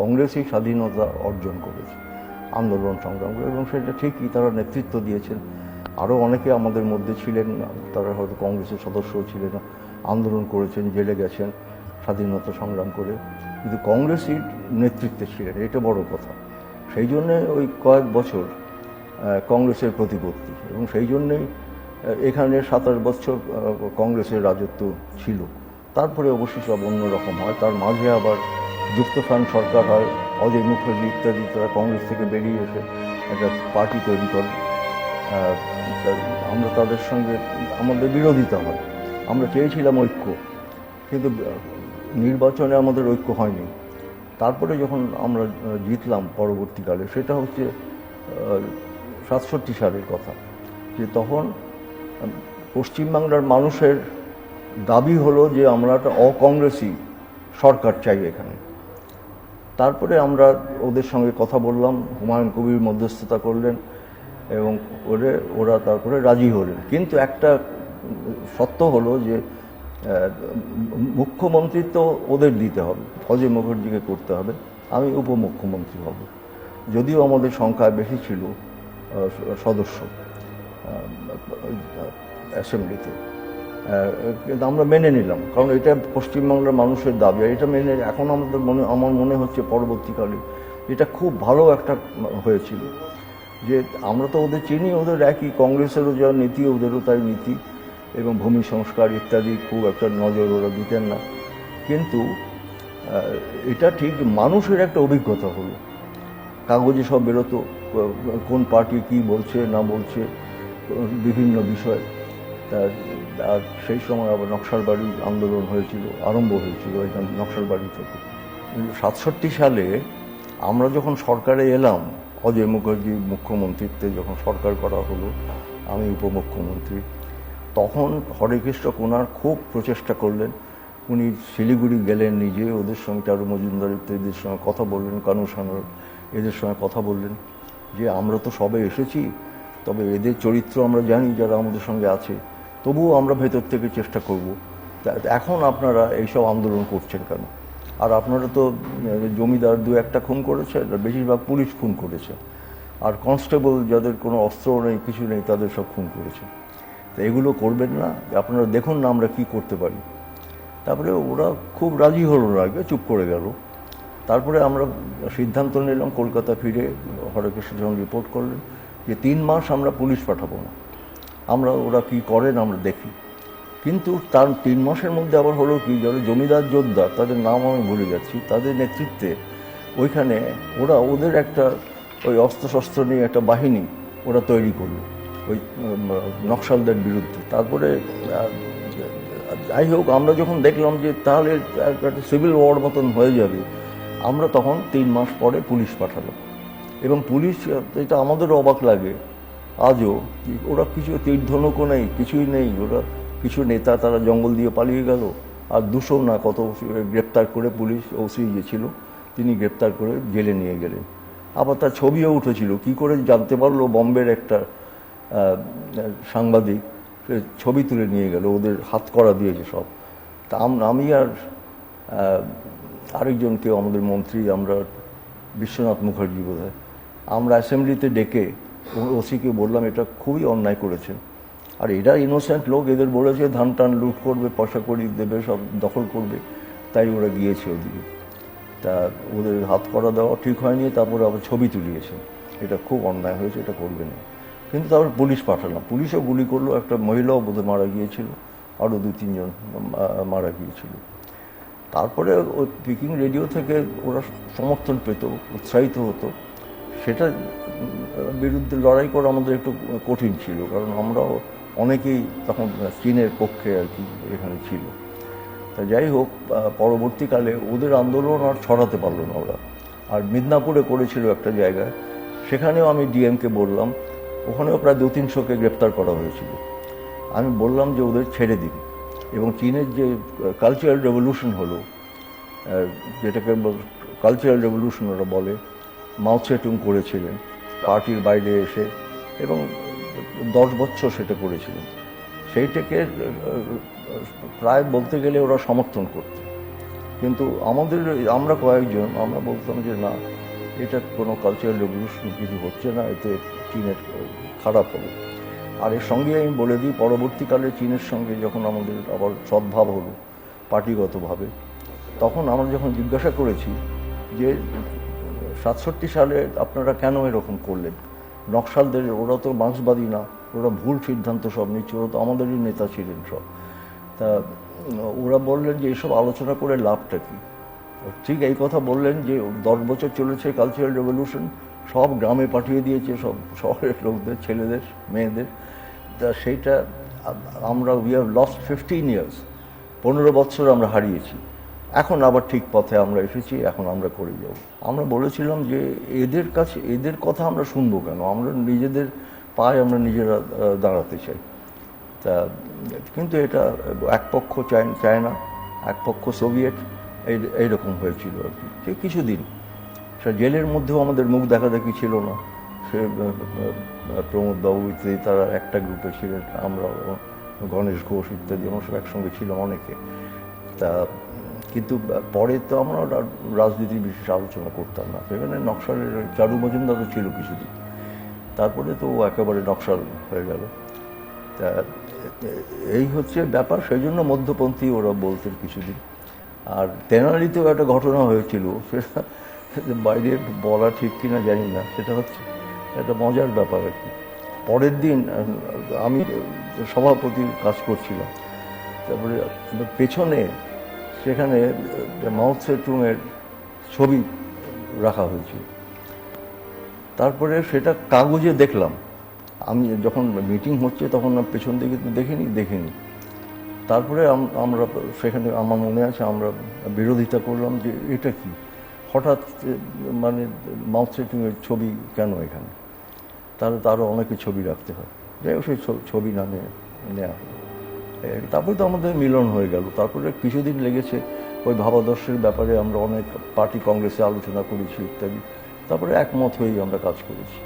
Speaker 2: কংগ্রেসই স্বাধীনতা অর্জন করেছে আন্দোলন সংগ্রাম করে, এবং সেটা ঠিকই, তারা নেতৃত্ব দিয়েছেন। আরও অনেকে আমাদের মধ্যে ছিলেন, তারা হয়তো কংগ্রেসের সদস্যও ছিলেন না, আন্দোলন করেছেন, জেলে গেছেন স্বাধীনতা সংগ্রাম করে, কিন্তু কংগ্রেসই নেতৃত্বে ছিলেন, এটা বড় কথা। সেই জন্যে ওই কয়েক বছর কংগ্রেসের প্রতিপত্তি, এবং সেই জন্যেই এখানে 27 বছর কংগ্রেসের রাজত্ব ছিল। তারপরে অবশ্যই সব অন্যরকম হয়, তার মাঝে আবার যুক্তফ্রন্ট সরকার হয়, অজয় মুখার্জি ইত্যাদি, তারা কংগ্রেস থেকে বেরিয়ে এসে একটা পার্টি তৈরি করে। আমরা তাদের সঙ্গে আমাদের বিরোধিতা হয়, আমরা চেয়েছিলাম ঐক্য, কিন্তু নির্বাচনে আমাদের ঐক্য হয়নি। তারপরে যখন আমরা জিতলাম পরবর্তীকালে, সেটা হচ্ছে 67 সালের কথা, যে তখন পশ্চিমবাংলার মানুষের দাবি হলো যে আমরা একটা অকংগ্রেসি সরকার চাই এখানে। তারপরে আমরা ওদের সঙ্গে কথা বললাম, হুমায়ুন কবির মধ্যস্থতা করলেন, এবং ওরা তারপরে রাজি হলেন। কিন্তু একটা সত্য হলো যে মুখ্যমন্ত্রিত্ব ওদের দিতে হবে, অজয় মুখার্জিকে করতে হবে, আমি উপমুখ্যমন্ত্রী হব। যদিও আমাদের সংখ্যা বেশি ছিল সদস্য অ্যাসেম্বলিতে, কিন্তু আমরা মেনে নিলাম, কারণ এটা পশ্চিমবাংলার মানুষের দাবি। আর এটা মেনে এখন আমার মনে হচ্ছে পরবর্তীকালে এটা খুব ভালো একটা হয়েছিল, যে আমরা তো ওদের চিনি, ওদের একই, কংগ্রেসেরও যা নীতি ওদেরও তাই নীতি, এবং ভূমি সংস্কার ইত্যাদি খুব একটা নজর ওরা দিতেন না। কিন্তু এটা ঠিক মানুষের একটা অভিজ্ঞতা হলো, কাগজে সব বেরোতো কোন পার্টি কি বলছে না বলছে বিভিন্ন বিষয়। আর সেই সময় আবার নকশালবাড়ি আন্দোলন হয়েছিল, আরম্ভ হয়েছিল এখানে নকশালবাড়ি থেকে। 67 সালে আমরা যখন সরকারে এলাম, অজয় মুখার্জি মুখ্যমন্ত্রীত্বে যখন সরকার করা হলো, আমি উপমুখ্যমন্ত্রী, তখন হরেকৃষ্ণ কোনার খুব প্রচেষ্টা করলেন। উনি শিলিগুড়ি গেলেন নিজে, ওদের সঙ্গে চারু মজুমদার ইত্যাদিদের সঙ্গে কথা বললেন, কানু সানোয়ার এদের সঙ্গে কথা বললেন, যে আমরা তো সবে এসেছি, তবে এদের চরিত্র আমরা জানি যারা আমাদের সঙ্গে আছে, তবুও আমরা ভেতর থেকে চেষ্টা করব। এখন আপনারা এইসব আন্দোলন করছেন কেন? আর আপনারা তো জমিদার 2-1টা খুন করেছে, বেশিরভাগ পুলিশ খুন করেছে, আর কনস্টেবল যাদের কোনো অস্ত্র নেই কিছু নেই তাদের সব খুন করেছে। তো এগুলো করবেন না, আপনারা দেখুন না আমরা কি করতে পারি। তারপরে ওরা খুব রাজি হলো না, আগে চুপ করে গেল। তারপরে আমরা সিদ্ধান্ত নিলাম, কলকাতা ফিরে হরেকৃষ্ণ যখন রিপোর্ট করলেন যে 3 মাস আমরা পুলিশ পাঠাবো না, আমরা ওরা কি করেন আমরা দেখি। কিন্তু তার 3 মাসের মধ্যে আবার হলো কি, যারা জমিদার যোদ্ধা তাদের নাম আমি ভুলে যাচ্ছি, তাদের নেতৃত্বে ওইখানে ওদের একটা ওই অস্ত্রশস্ত্র নিয়ে একটা বাহিনী ওরা তৈরি করলো ওই নকশালদের বিরুদ্ধে। তারপরে যাই হোক, আমরা যখন দেখলাম যে তাহলে একটা সিভিল ওয়ার মতন হয়ে যাবে, আমরা তখন 3 মাস পরে পুলিশ পাঠালাম। এবং পুলিশ, এটা আমাদেরও অবাক লাগে আজও, ওরা কিছু তীর্ধনুকও নেই, কিছুই নেই, ওরা কিছু নেতা তারা জঙ্গল দিয়ে পালিয়ে গেল, আর 200 না কত গ্রেপ্তার করে পুলিশ ওসি যে ছিল তিনি গ্রেপ্তার করে জেলে নিয়ে গেলেন। আবার তার ছবিও উঠেছিল, কি করে জানতে পারলো বম্বের একটা সাংবাদিক, সে ছবি তুলে নিয়ে গেল, ওদের হাত করা দিয়েছে সব। তা আমি আর আরেকজনকে, আমাদের মন্ত্রী, আমরা বিশ্বনাথ মুখার্জি বোধহয়, আমরা অ্যাসেম্বলিতে ডেকে ওসিকে বললাম এটা খুবই অন্যায় করেছেন, আর এরা ইনোসেন্ট লোক, এদের বলেছে ধান টান লুট করবে, পয়সা কড়ি দেবে, সব দখল করবে, তাই ওরা গিয়েছে ওদিকে। তা ওদের হাত করা দেওয়া ঠিক হয়নি, তারপরে আবার ছবি তুলিয়েছেন, এটা খুব অন্যায় হয়েছে, এটা করবে না। কিন্তু তারপর পুলিশ পাঠালাম, পুলিশও গুলি করলো, একটা মহিলাও বোধহয় মারা গিয়েছিল, আরও 2-3 জন মারা গিয়েছিল। তারপরে ওই পিকিং রেডিও থেকে ওরা সমর্থন পেত, উৎসাহিত হতো, সেটা বিরুদ্ধে লড়াই করা আমাদের একটু কঠিন ছিল, কারণ আমরাও অনেকেই তখন চীনের পক্ষে আর কি এখানে ছিল। তা যাই হোক, পরবর্তীকালে ওদের আন্দোলন আর ছড়াতে পারলো না ওরা, আর মিদনাপুরে করেছিল একটা জায়গায়, সেখানেও আমি ডিএমকে বললাম, ওখানেও প্রায় 200-300কে গ্রেপ্তার করা হয়েছিল। আমি বললাম যে ওদের ছেড়ে দিন, এবং চীনের যে কালচারাল রেভলিউশন হলো, যেটাকে কালচারাল রেভলিউশন ওরা বলে, মাও সেতুং করেছিলেন পার্টির বাইরে এসে, এবং 10 বছর সেটা করেছিলেন, সেইটাকে প্রায় বলতে গেলে ওরা সমর্থন করত। কিন্তু আমরা কয়েকজন আমরা বলতাম যে না, এটা কোনো কালচারাল রেভলিউশন কিছু হচ্ছে না, এতে চীনের খারাপ হবে। আর এর সঙ্গে আমি বলে দিই, পরবর্তীকালে চীনের সঙ্গে যখন আমাদের আবার সদ্ভাব হলো পার্টিগতভাবে, তখন আমরা যখন জিজ্ঞাসা করেছি যে 67 সালে আপনারা কেন এরকম করলেন, নকশালদের, ওরা তো মার্ক্সবাদী না, ওরা ভুল সিদ্ধান্ত সব নিচ্ছে, ওরা তো আমাদেরই নেতা ছিলেন সব। তা ওরা বললেন যে এসব আলোচনা করে লাভটা কী। ঠিক এই কথা বললেন যে 10 বছর চলেছে কালচারাল রেভলিউশন, সব গ্রামে পাঠিয়ে দিয়েছে, সব শহরের লোকদের, ছেলেদের, মেয়েদের। তা সেইটা আমরা উই হ্যাভ লস্ট 15 ইয়ার্স, 15 বছর আমরা হারিয়েছি। এখন আবার ঠিক পথে আমরা এসেছি, এখন আমরা করে যাব। আমরা বলেছিলাম যে এদের কথা আমরা শুনবো কেন, আমরা নিজেদের পায়ে আমরা নিজেরা দাঁড়াতে চাই। তা কিন্তু এটা এক পক্ষ চায় না, এক পক্ষ সোভিয়েত, এইরকম হয়েছিল আর কি। সে কিছুদিন সে জেলের মধ্যেও আমাদের মুখ দেখাদেখি ছিল না, সে প্রমোদ বাবু ইত্যাদি তারা একটা গ্রুপে ছিলেন, আমরা গণেশ ঘোষ ইত্যাদি আমরা সব একসঙ্গে ছিলাম অনেকে। তা কিন্তু পরে তো আমরা রাজনীতির বিশেষ আলোচনা করতাম না, সেখানে নকশালের চারু মজুমদারও ছিল কিছুদিন, তারপরে তো একেবারে নকশাল হয়ে গেল। তা এই হচ্ছে ব্যাপার, সেই জন্য মধ্যপন্থী ওরা বলতেন কিছুদিন। আর তেনালিতেও একটা ঘটনা হয়েছিল, সেটা বাইরে বলা ঠিক কিনা জানি না, সেটা হচ্ছে একটা মজার ব্যাপার আর কি। পরের দিন আমি সভাপতির কাজ করছিলাম, তারপরে পেছনে সেখানে মাও সেতুংয়ের ছবি রাখা হয়েছিল। তারপরে সেটা কাগজে দেখলাম, আমি যখন মিটিং হচ্ছে তখন পেছন দিকে দেখিনি। তারপরে আমরা সেখানে, আমার মনে আছে, আমরা বিরোধিতা করলাম যে এটা কি, হঠাৎ মানে মাও সেতুংয়ের ছবি কেন এখানে, তাহলে তারও অনেকে ছবি রাখতে হয়। যাই হোক, সেই ছবি না নেওয়া হলো। তারপরে তো আমাদের মিলন হয়ে গেল। তারপরে কিছুদিন লেগেছে ওই ভাবাদর্শের ব্যাপারে, আমরা অনেক পার্টি কংগ্রেসে আলোচনা করেছি ইত্যাদি, তারপরে একমত হয়েই আমরা কাজ করেছি।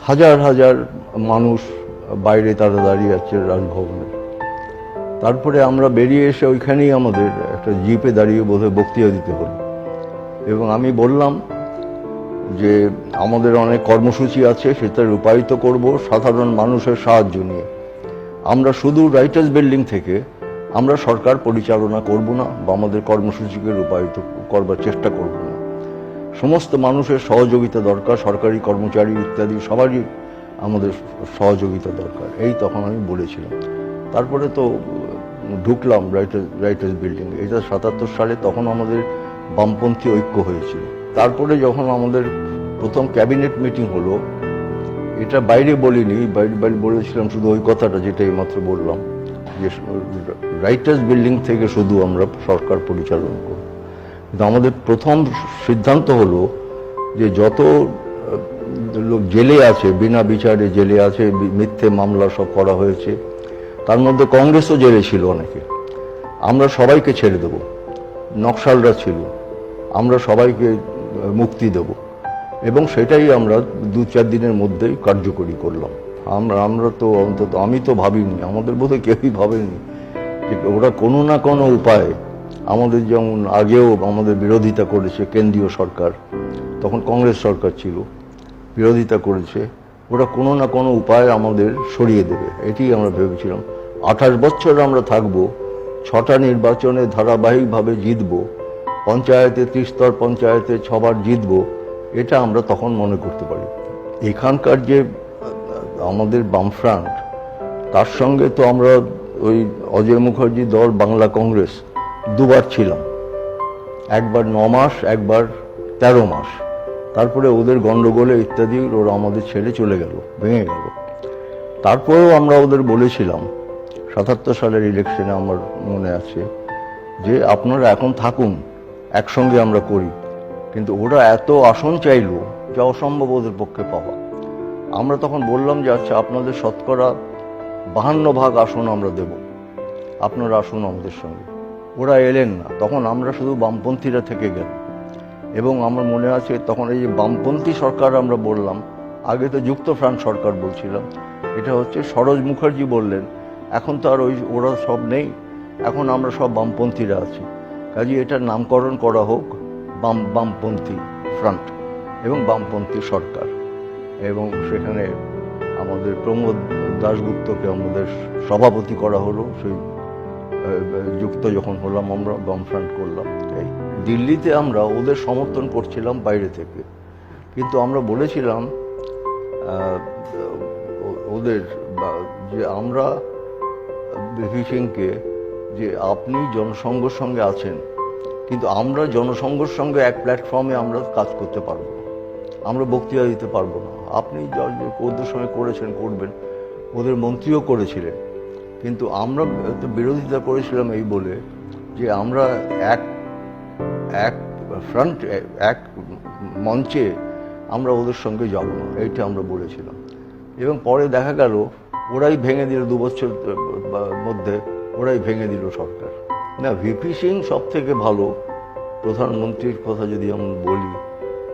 Speaker 2: হাজার হাজার মানুষ বাইরে তারা দাঁড়িয়ে আছে রাজভবনে। তারপরে আমরা বেরিয়ে এসে ওইখানেই আমাদের একটা জিপে দাঁড়িয়ে বোধহয় বক্তৃতা দিতে হলো, এবং আমি বললাম যে আমাদের অনেক কর্মসূচি আছে, সেটা রূপায়িত করব সাধারণ মানুষের সাহায্য নিয়ে। আমরা শুধু রাইটার্স বিল্ডিং থেকে আমরা সরকার পরিচালনা করব না বা আমাদের কর্মসূচিকে রূপায়িত করবার চেষ্টা করব না। সমস্ত মানুষের সহযোগিতা দরকার, সরকারি কর্মচারী ইত্যাদি সবারই আমাদের সহযোগিতা দরকার, এই তখন আমি বলেছিলাম। তারপরে তো ঢুকলাম রাইটার্স বিল্ডিং, এটা 77 সালে, তখন আমাদের বামপন্থী ঐক্য হয়েছিল। তারপরে যখন আমাদের প্রথম ক্যাবিনেট মিটিং হলো, এটা বাইরে বলিনি, বাইরে বলেছিলাম শুধু ওই কথাটা যেটা এইমাত্র বললাম, যে রাইটার্স বিল্ডিং থেকে শুধু আমরা সরকার পরিচালনা করব। কিন্তু আমাদের প্রথম সিদ্ধান্ত হলো যে যত লোক জেলে আছে, বিনা বিচারে জেলে আছে, মিথ্যে মামলা সব করা হয়েছে, তার মধ্যে কংগ্রেসও জেলে ছিল অনেকে, আমরা সবাইকে ছেড়ে দেব। নকশালরা ছিল, আমরা সবাইকে মুক্তি দেব, এবং সেটাই আমরা 2-4 দিনের মধ্যেই কার্যকরী করলাম। আমরা তো অন্তত আমি তো ভাবিনি, আমাদের বোধহয় কেউই ভাবেনি যে ওরা কোনো না কোনো উপায়ে আমাদের, যেমন আগেও আমাদের বিরোধিতা করেছে কেন্দ্রীয় সরকার, তখন কংগ্রেস সরকার ছিল, বিরোধিতা করেছে, ওরা কোনো না কোনো উপায়ে আমাদের সরিয়ে দেবে, এটি আমরা ভেবেছিলাম। 28 বছর আমরা থাকবো, 6টা নির্বাচনে ধারাবাহিকভাবে জিতবো, পঞ্চায়েতে 30 স্তর পঞ্চায়েতে 6বার জিতবো, এটা আমরা তখন মনে করতে পারি। এখানকার যে আমাদের বামফ্রন্ট, তার সঙ্গে তো আমরা ওই অজয় মুখার্জি দল বাংলা কংগ্রেস 2বার ছিলাম, একবার 9 মাস, একবার 13 মাস। তারপরে ওদের গন্ডগোলে ইত্যাদি ওরা আমাদের ছেড়ে চলে গেল, ভেঙে গেল। তারপরেও আমরা ওদের বলেছিলাম 77 সালের ইলেকশনে, আমার মনে আছে, যে আপনারা এখন থাকুন, একসঙ্গে আমরা করি। কিন্তু ওরা এত আসন চাইল যা অসম্ভব ওদের পক্ষে পাওয়া। আমরা তখন বললাম যে আচ্ছা, আপনাদের শতকরা 52 ভাগ আসন আমরা দেব, আপনারা আসুন আমাদের সঙ্গে। ওরা এলেন না, তখন আমরা শুধু বামপন্থীরা থেকে গেল। এবং আমার মনে আছে তখন এই যে বামপন্থী সরকার আমরা বললাম, আগে তো যুক্তফ্রন্ট সরকার বলছিলাম, এটা হচ্ছে সরোজ মুখার্জি বললেন এখন তো আর ওরা সব নেই, এখন আমরা সব বামপন্থীরা আছি, কাজে এটার নামকরণ করা হোক বামপন্থী ফ্রন্ট এবং বামপন্থী সরকার। এবং সেখানে আমাদের প্রমোদ দাশগুপ্তকে আমাদের সভাপতি করা হলো। সেই যুক্ত যখন হলাম আমরা, বামফ্রন্ট করলাম। এই দিল্লিতে আমরা ওদের সমর্থন করছিলাম বাইরে থেকে, কিন্তু আমরা বলেছিলাম ওদের যে আমরা ভিপি সিংকে, যে আপনি জনসংঘের সঙ্গে আছেন, কিন্তু আমরা জনসংঘের সঙ্গে এক প্ল্যাটফর্মে আমরা কাজ করতে পারবো না, আমরা বক্তৃতা দিতে পারবো না। আপনি ওদের সঙ্গে করেছেন, করবেন, ওদের মন্ত্রীও করেছিলেন, কিন্তু আমরা বিরোধিতা করেছিলাম এই বলে যে আমরা এক ফ্রন্ট, এক মঞ্চে আমরা ওদের সঙ্গে যাব না, এইটা আমরা বলেছিলাম। এবং পরে দেখা গেল ওরাই ভেঙে দিল, 2 বছর মধ্যে ওরাই ভেঙে দিল সরকার। না, ভিপি সিং সব থেকে ভালো প্রধানমন্ত্রীর কথা যদি আমি বলি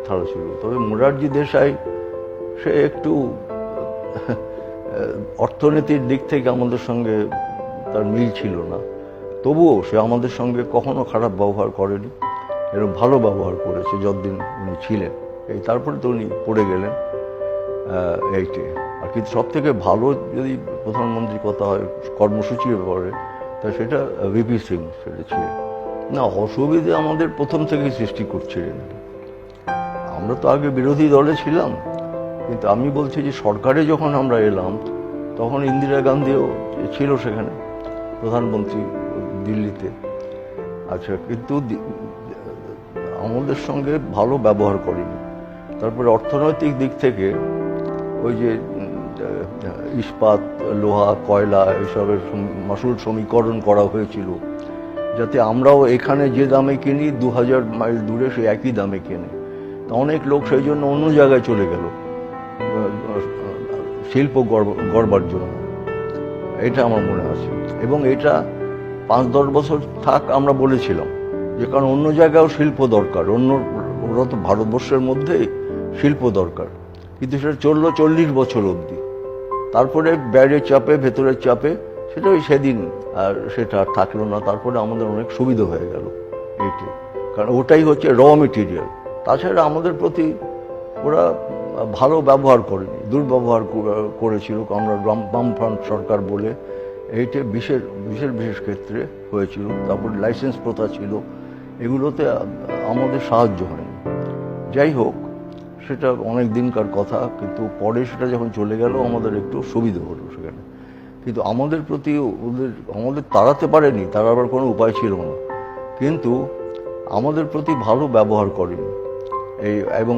Speaker 2: তাহলে ছিল। তবে মোরারজি দেশাই সে একটু অর্থনীতির দিক থেকে আমাদের সঙ্গে তার মিল ছিল না, তবুও সে আমাদের সঙ্গে কখনো খারাপ ব্যবহার করেনি, এরকম ভালো ব্যবহার করেছে যতদিন উনি ছিলেন। এই তারপরে তো উনি পড়ে গেলেন এইটে। আর কিন্তু সব থেকে ভালো যদি প্রধানমন্ত্রীর কথা হয় কর্মসূচির ব্যাপারে, তা সেটা ভিপি সিং সেটা ছিলেন। না, অসুবিধে আমাদের প্রথম থেকেই সৃষ্টি করছিলেন। আমরা তো আগে বিরোধী দলে ছিলাম, কিন্তু আমি বলছি যে সরকারে যখন আমরা এলাম তখন ইন্দিরা গান্ধীও ছিল সেখানে প্রধানমন্ত্রী দিল্লিতে। আচ্ছা, কিন্তু আমাদের সঙ্গে ভালো ব্যবহার করেনি। তারপরে অর্থনৈতিক দিক থেকে ওই যে ইস্পাত, লোহা, কয়লা এসবের মাসুল সমীকরণ করা হয়েছিল, যাতে আমরাও এখানে যে দামে কিনি 2000 মাইল দূরে সে একই দামে কেনে। তা অনেক লোক সেই জন্য অন্য জায়গায় চলে গেল শিল্প গড়বার জন্য, এটা আমার মনে আছে। এবং এটা 5-10 বছর থাক আমরা বলেছিলাম, যে কারণ অন্য জায়গায়ও শিল্প দরকার, ওরা তো ভারতবর্ষের মধ্যেই শিল্প দরকার, কিন্তু সেটা চললো 40 বছর অবধি। তারপরে বাইরের চাপে ভেতরের চাপে সেটা ওই সেদিন আর সেটা আর থাকলো না। তারপরে আমাদের অনেক সুবিধা হয়ে গেল এইটি, কারণ ওটাই হচ্ছে র মেটেরিয়াল। তাছাড়া আমাদের প্রতি ওরা ভালো ব্যবহার করেনি, দুর্ব্যবহার করেছিল। আমরা বামফ্রন্ট সরকার বলে এইটা বিশেষ বিশেষ বিশেষ ক্ষেত্রে হয়েছিল। তারপর লাইসেন্স প্রথা ছিল, এগুলোতে আমাদের সাহায্য হয়নি। যাই হোক, সেটা অনেক দিনকার কথা, কিন্তু পরে সেটা যখন চলে গেল আমাদের একটু সুবিধা হলো সেখানে। কিন্তু আমাদের প্রতি আমাদের তাড়াতে পারেনি, তার আবার কোনো উপায় ছিল না, কিন্তু আমাদের প্রতি ভালো ব্যবহার করেনি। এবং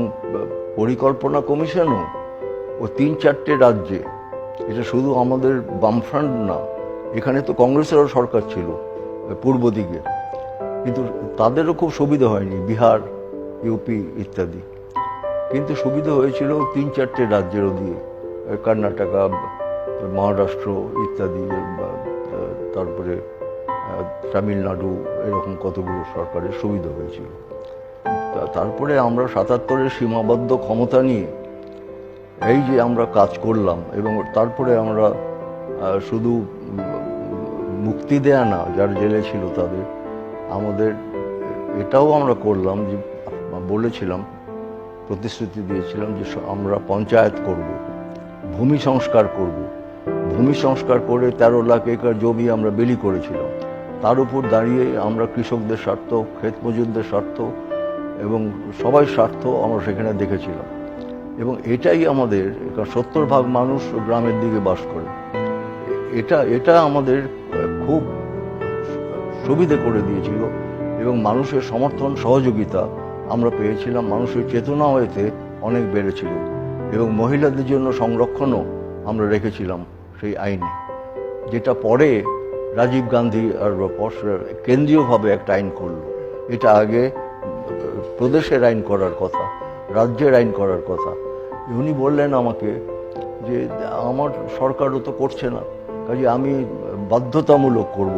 Speaker 2: পরিকল্পনা কমিশনও ও 3-4টে রাজ্যে, এটা শুধু আমাদের বামফ্রন্ট না, এখানে তো কংগ্রেসেরও সরকার ছিল পূর্ব দিকে, কিন্তু তাদেরও খুব সুবিধা হয়নি, বিহার, ইউপি ইত্যাদি। কিন্তু সুবিধা হয়েছিল 3-4টে রাজ্যেরও দিয়ে, কর্ণাটকা, মহারাষ্ট্র ইত্যাদি, তারপরে তামিলনাড়ু, এরকম কতগুলো সরকারের সুবিধা হয়েছিল। তারপরে আমরা 77-এর সীমাবদ্ধ ক্ষমতা নিয়ে এই যে আমরা কাজ করলাম, এবং তারপরে আমরা শুধু মুক্তি দেয়া না, যারা জেলে ছিল তাদের, আমাদের এটাও আমরা করলাম যে বলেছিলাম, প্রতিশ্রুতি দিয়েছিলাম যে আমরা পঞ্চায়েত করব, ভূমি সংস্কার করব। ভূমি সংস্কার করে 13 লাখ একর জমি আমরা বিলি করেছিলাম। তার উপর দাঁড়িয়ে আমরা কৃষকদের স্বার্থ, ক্ষেত মজুরদের স্বার্থ এবং সবাই স্বার্থ আমরা সেখানে দেখেছিলাম। এবং এটাই আমাদের, 70% মানুষ গ্রামের দিকে বাস করে, এটা আমাদের খুব সুবিধে করে দিয়েছিল। এবং মানুষের সমর্থন সহযোগিতা আমরা পেয়েছিলাম, মানুষের চেতনাও এতে অনেক বেড়েছিল। এবং মহিলাদের জন্য সংরক্ষণও আমরা রেখেছিলাম সেই আইনে, যেটা পরে রাজীব গান্ধী আর কেন্দ্রীয়ভাবে একটা আইন করলো। এটা আগে প্রদেশের আইন করার কথা, রাজ্যের আইন করার কথা। উনি বললেন আমাকে যে আমার সরকারও তো করছে না, কাজে আমি বাধ্যতামূলক করব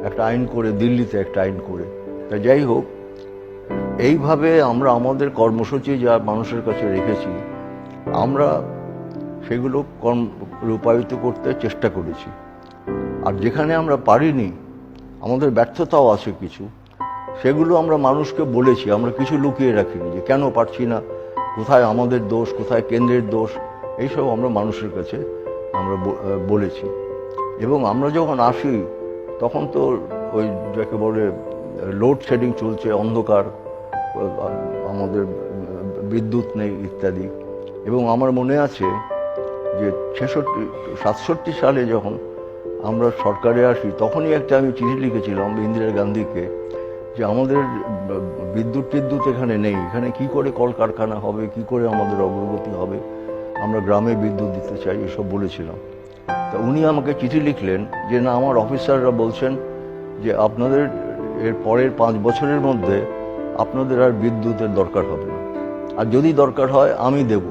Speaker 2: একটা আইন করে, দিল্লিতে একটা আইন করে। তা যাই হোক, এইভাবে আমরা আমাদের কর্মসূচি যা মানুষের কাছে রেখেছি, আমরা সেগুলো রূপায়িত করতে চেষ্টা করেছি। আর যেখানে আমরা পারিনি, আমাদের ব্যর্থতাও আছে কিছু, সেগুলো আমরা মানুষকে বলেছি। আমরা কিছু লুকিয়ে রাখিনি যে কেন পারছি না, কোথায় আমাদের দোষ, কোথায় কেন্দ্রের দোষ, এইসব আমরা মানুষের কাছে আমরা বলেছি। এবং আমরা যখন আসি তখন তো ওই যাকে বলে লোডশেডিং চলছে, অন্ধকার, আমাদের বিদ্যুৎ নেই ইত্যাদি। এবং আমার মনে আছে যে 67 সালে যখন আমরা সরকারে আসি, তখনই একটা আমি চিঠি লিখেছিলাম ইন্দিরা গান্ধীকে যে আমাদের বিদ্যুৎ এখানে নেই, এখানে কি করে কলকারখানা হবে, কি করে আমাদের অগ্রগতি হবে, আমরা গ্রামে বিদ্যুৎ দিতে চাই, এসব বলেছিলাম। তা উনি আমাকে চিঠি লিখলেন যে না, আমার অফিসাররা বলছেন যে আপনাদের এর পরের 5 বছরের মধ্যে আপনাদের আর বিদ্যুতের দরকার হবে না, আর যদি দরকার হয় আমি দেব।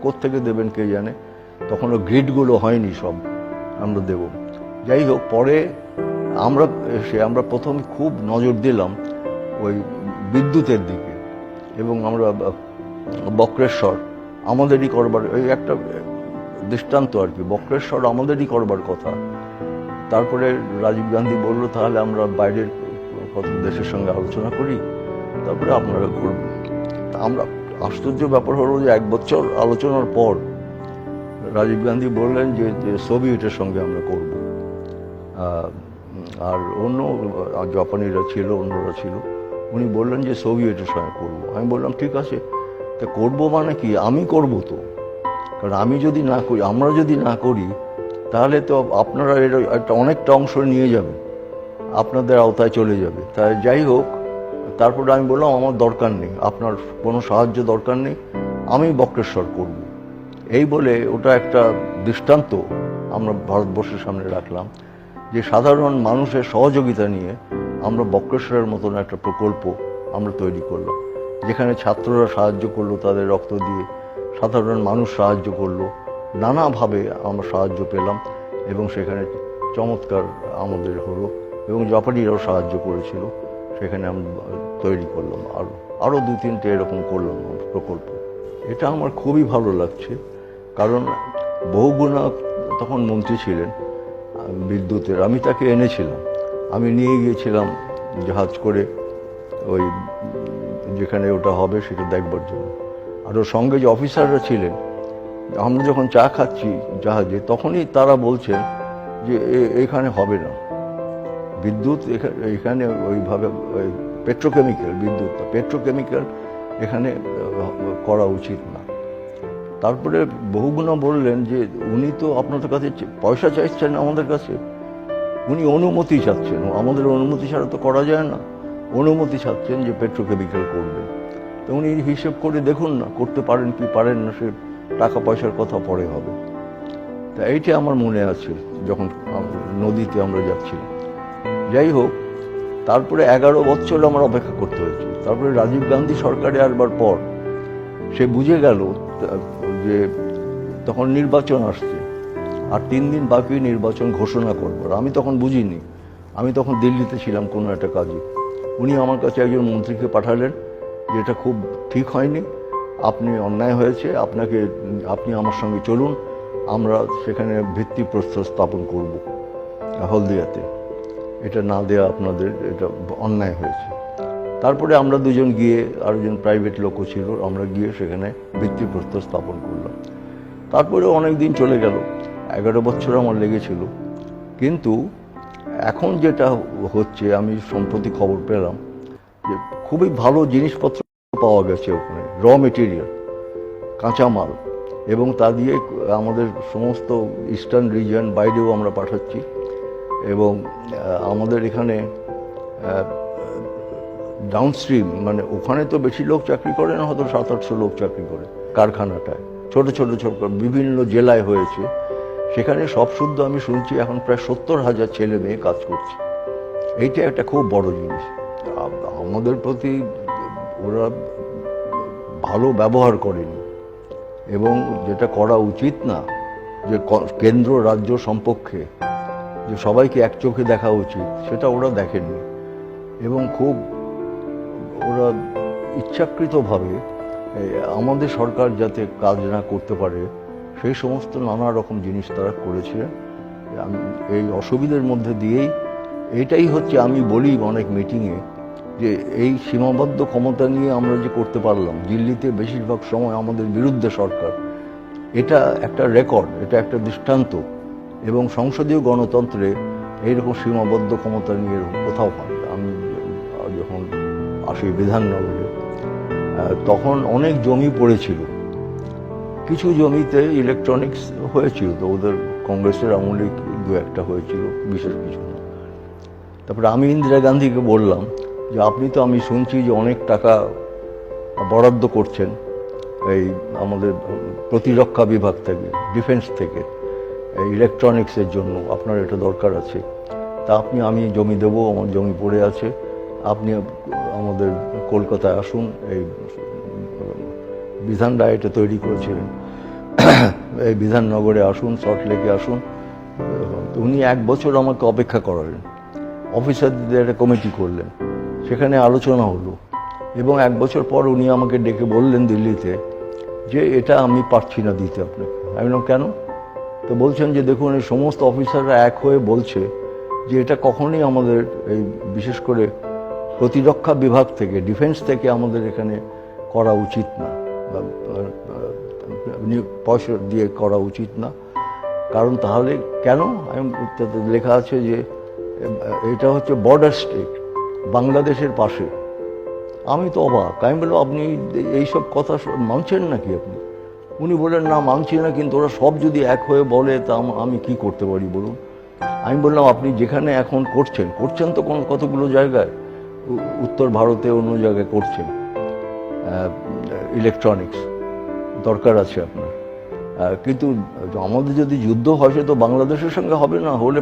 Speaker 2: কোত্থেকে দেবেন কে জানে, তখনও গ্রিডগুলো হয়নি, সব আমরা দেব। যাই হোক, পরে আমরা প্রথম খুব নজর দিলাম ওই বিদ্যুতের দিকে, এবং আমরা বক্রেশ্বর আমাদেরই করবার, ওই একটা দৃষ্টান্ত আর কি, বক্রেশ্বর আমাদেরই করবার কথা। তারপরে রাজীব গান্ধী বলল তাহলে আমরা বাইরের কত দেশের সঙ্গে আলোচনা করি, তারপরে আপনারা করবেন। তা আমরা, আশ্চর্য ব্যাপার হলো যে 1 বছর আলোচনার পর রাজীব গান্ধী বললেন যে সোভিয়েটের সঙ্গে আমরা করব। আর অন্য জাপানিরা ছিল, অন্যরা ছিল, উনি বললেন যে সোভিয়েটের সঙ্গে করব। আমি বললাম ঠিক আছে, তা করবো মানে কি, আমি করব তো, কারণ আমি যদি না করি, আমরা যদি না করি, তাহলে তো আপনারা এর একটা অনেকটা অংশ নিয়ে যাবে, আপনাদের আওতায় চলে যাবে। তাই যাই হোক, তারপরে আমি বললাম আমার দরকার নেই, আপনার কোনো সাহায্য দরকার নেই, আমি বক্রেশ্বর করব। এই বলে ওটা একটা দৃষ্টান্ত আমরা ভারতবর্ষের সামনে রাখলাম যে সাধারণ মানুষের সহযোগিতা নিয়ে আমরা বক্রেশ্বরের মতন একটা প্রকল্প আমরা তৈরি করলাম, যেখানে ছাত্ররা সাহায্য করলো তাদের রক্ত দিয়ে, সাধারণ মানুষ সাহায্য করলো, নানাভাবে আমরা সাহায্য পেলাম, এবং সেখানে চমৎকার আমাদের হলো, এবং জাপানিরাও সাহায্য করেছিল। সেখানে আমরা তৈরি করলাম আরও 2-3টে এরকম করলাম প্রকল্প। এটা আমার খুবই ভালো লাগছে, কারণ বহুগুণা তখন মন্ত্রী ছিলেন বিদ্যুতের, আমি তাকে এনেছিলাম, আমি নিয়ে গিয়েছিলাম জাহাজ করে ওই যেখানে ওটা হবে সেটা দেখবার জন্য। আর ওর সঙ্গে যে অফিসাররা ছিলেন, আমরা যখন চা খাচ্ছি জাহাজে, তখনই তারা বলছেন যে এখানে হবে না বিদ্যুৎ, এখানে ওইভাবে ওই পেট্রোকেমিক্যাল বিদ্যুৎ, পেট্রোকেমিক্যাল এখানে করা উচিত না। তারপরে বহুগুণা বললেন যে উনি তো আপনাদের কাছে পয়সা চাইছেন আমাদের কাছে, উনি অনুমতি চাচ্ছেন, আমাদের অনুমতি ছাড়া তো করা যায় না, অনুমতি চাচ্ছেন যে পেট্রোকেমিক্যাল করবেন। তো উনি হিসেব করে দেখুন না করতে পারেন কি পারেন না, সে টাকা পয়সার কথা পরে হবে। তা এইটা আমার মনে আছে যখন নদীতে আমরা যাচ্ছিলাম। যাই হোক, তারপরে 11 বছর আমার অপেক্ষা করতে হয়েছে। তারপরে রাজীব গান্ধী সরকারে আসবার পর সে বুঝে গেল যে তখন নির্বাচন আসছে, আর 3 দিন বাকি নির্বাচন ঘোষণা করবার। আমি তখন বুঝিনি, আমি তখন দিল্লিতে ছিলাম কোনো একটা কাজে। উনি আমার কাছে একজন মন্ত্রীকে পাঠালেন যে এটা খুব ঠিক হয়নি, আপনি অন্যায় হয়েছে, আপনি আমার সঙ্গে চলুন, আমরা সেখানে ভিত্তিপ্রস্তর স্থাপন করব হলদিয়াতে, এটা না দেয়া আপনাদের এটা অন্যায় হয়েছে। তারপরে আমরা দুজন গিয়ে, আরেকজন প্রাইভেট লোকও ছিল, আমরা গিয়ে সেখানে ভিত্তিপ্রস্তর স্থাপন করলাম। তারপরে অনেক দিন চলে গেল, 11 বছর আমার লেগেছিল। কিন্তু এখন যেটা হচ্ছে, আমি সম্প্রতি খবর পেলাম যে খুবই ভালো জিনিসপত্র পাওয়া গেছে ওখানে, র মেটেরিয়াল, কাঁচামাল, এবং তা দিয়ে আমাদের সমস্ত ইস্টার্ন রিজিয়ন বাইরেও আমরা পাঠাচ্ছি। এবং আমাদের এখানে ডাউনস্ট্রিম, মানে ওখানে তো বেশি লোক চাকরি করে না, হয়তো 700-800 লোক চাকরি করে কারখানাটায়, ছোট ছোট বিভিন্ন জেলায় হয়েছে। সেখানে সব শুদ্ধ আমি শুনছি এখন প্রায় 70,000 ছেলে মেয়ে কাজ করছে। এইটা একটা খুব বড় জিনিস। আমাদের প্রতি ওরা ভালো ব্যবহার করেনি, এবং যেটা করা উচিত না, যে কেন্দ্র রাজ্য সম্পর্কে যে সবাইকে এক চোখে দেখা উচিত, সেটা ওরা দেখেননি। এবং খুব ওরা ইচ্ছাকৃতভাবে আমাদের সরকার যাতে কাজ না করতে পারে সেই সমস্ত নানা রকম জিনিস তারা করেছে। এই অসুবিধার মধ্যে দিয়েই এটাই হচ্ছে, আমি বলি অনেক মিটিংয়ে, যে এই সীমাবদ্ধ ক্ষমতা নিয়ে আমরা যে করতে পারলাম, দিল্লিতে বেশিরভাগ সময় আমাদের বিরুদ্ধে সরকার, এটা একটা রেকর্ড, এটা একটা দৃষ্টান্ত। এবং সংসদীয় গণতন্ত্রে এইরকম সীমাবদ্ধ ক্ষমতা নিয়ে কোথাও হয়। আমি যখন আসি বিধাননগরে, তখন অনেক জমি পড়েছিল, কিছু জমিতে ইলেকট্রনিক্স হয়েছিল, তো ওদের কংগ্রেসের আমলে 2-1টা হয়েছিল, বিশেষ কিছু না। তারপরে আমি ইন্দিরা গান্ধীকে বললাম যে আপনি তো, আমি শুনছি যে অনেক টাকা বরাদ্দ করছেন এই আমাদের প্রতিরক্ষা বিভাগ থেকে, ডিফেন্স থেকে, এই ইলেকট্রনিক্সের জন্য, আপনার এটা দরকার আছে। তা আমি জমি দেবো, আমার জমি পড়ে আছে, আপনি আমাদের কলকাতায় আসুন, এই বিধান ডায়েটে তৈরি করেছিলেন, এই বিধাননগরে আসুন, সল্টলেকে আসুন। উনি 1 বছর আমাকে অপেক্ষা করালেন, অফিসারদের একটা কমিটি করলেন, সেখানে আলোচনা হলো, এবং 1 বছর পর উনি আমাকে ডেকে বললেন দিল্লিতে যে এটা আমি পারছি না দিতে আপনাকে। আমি বললাম কেন? তো বলছেন যে দেখুন, এই সমস্ত অফিসাররা এক হয়ে বলছে যে এটা কখনোই আমাদের এই বিশেষ করে প্রতিরক্ষা বিভাগ থেকে, ডিফেন্স থেকে আমাদের এখানে করা উচিত না, পয়সা দিয়ে করা উচিত না। কারণ তাহলে কেন? লেখা আছে যে এটা হচ্ছে বর্ডার স্টেট, বাংলাদেশের পাশে। আমি তো অবাক, আমি বললাম আপনি এইসব কথা মানছেন নাকি আপনি? উনি বললেন না মানছি না, কিন্তু ওরা সব যদি এক হয়ে বলে তা আমি কি করতে পারি বলুন। আমি বললাম আপনি যেখানে এখন করছেন তো কতগুলো জায়গায়, উত্তর ভারতে অন্য জায়গায় করছেন ইলেকট্রনিক্স, দরকার আছে আপনার। কিন্তু আমাদের যদি যুদ্ধ হয় সে তো বাংলাদেশের সঙ্গে হবে না, হলে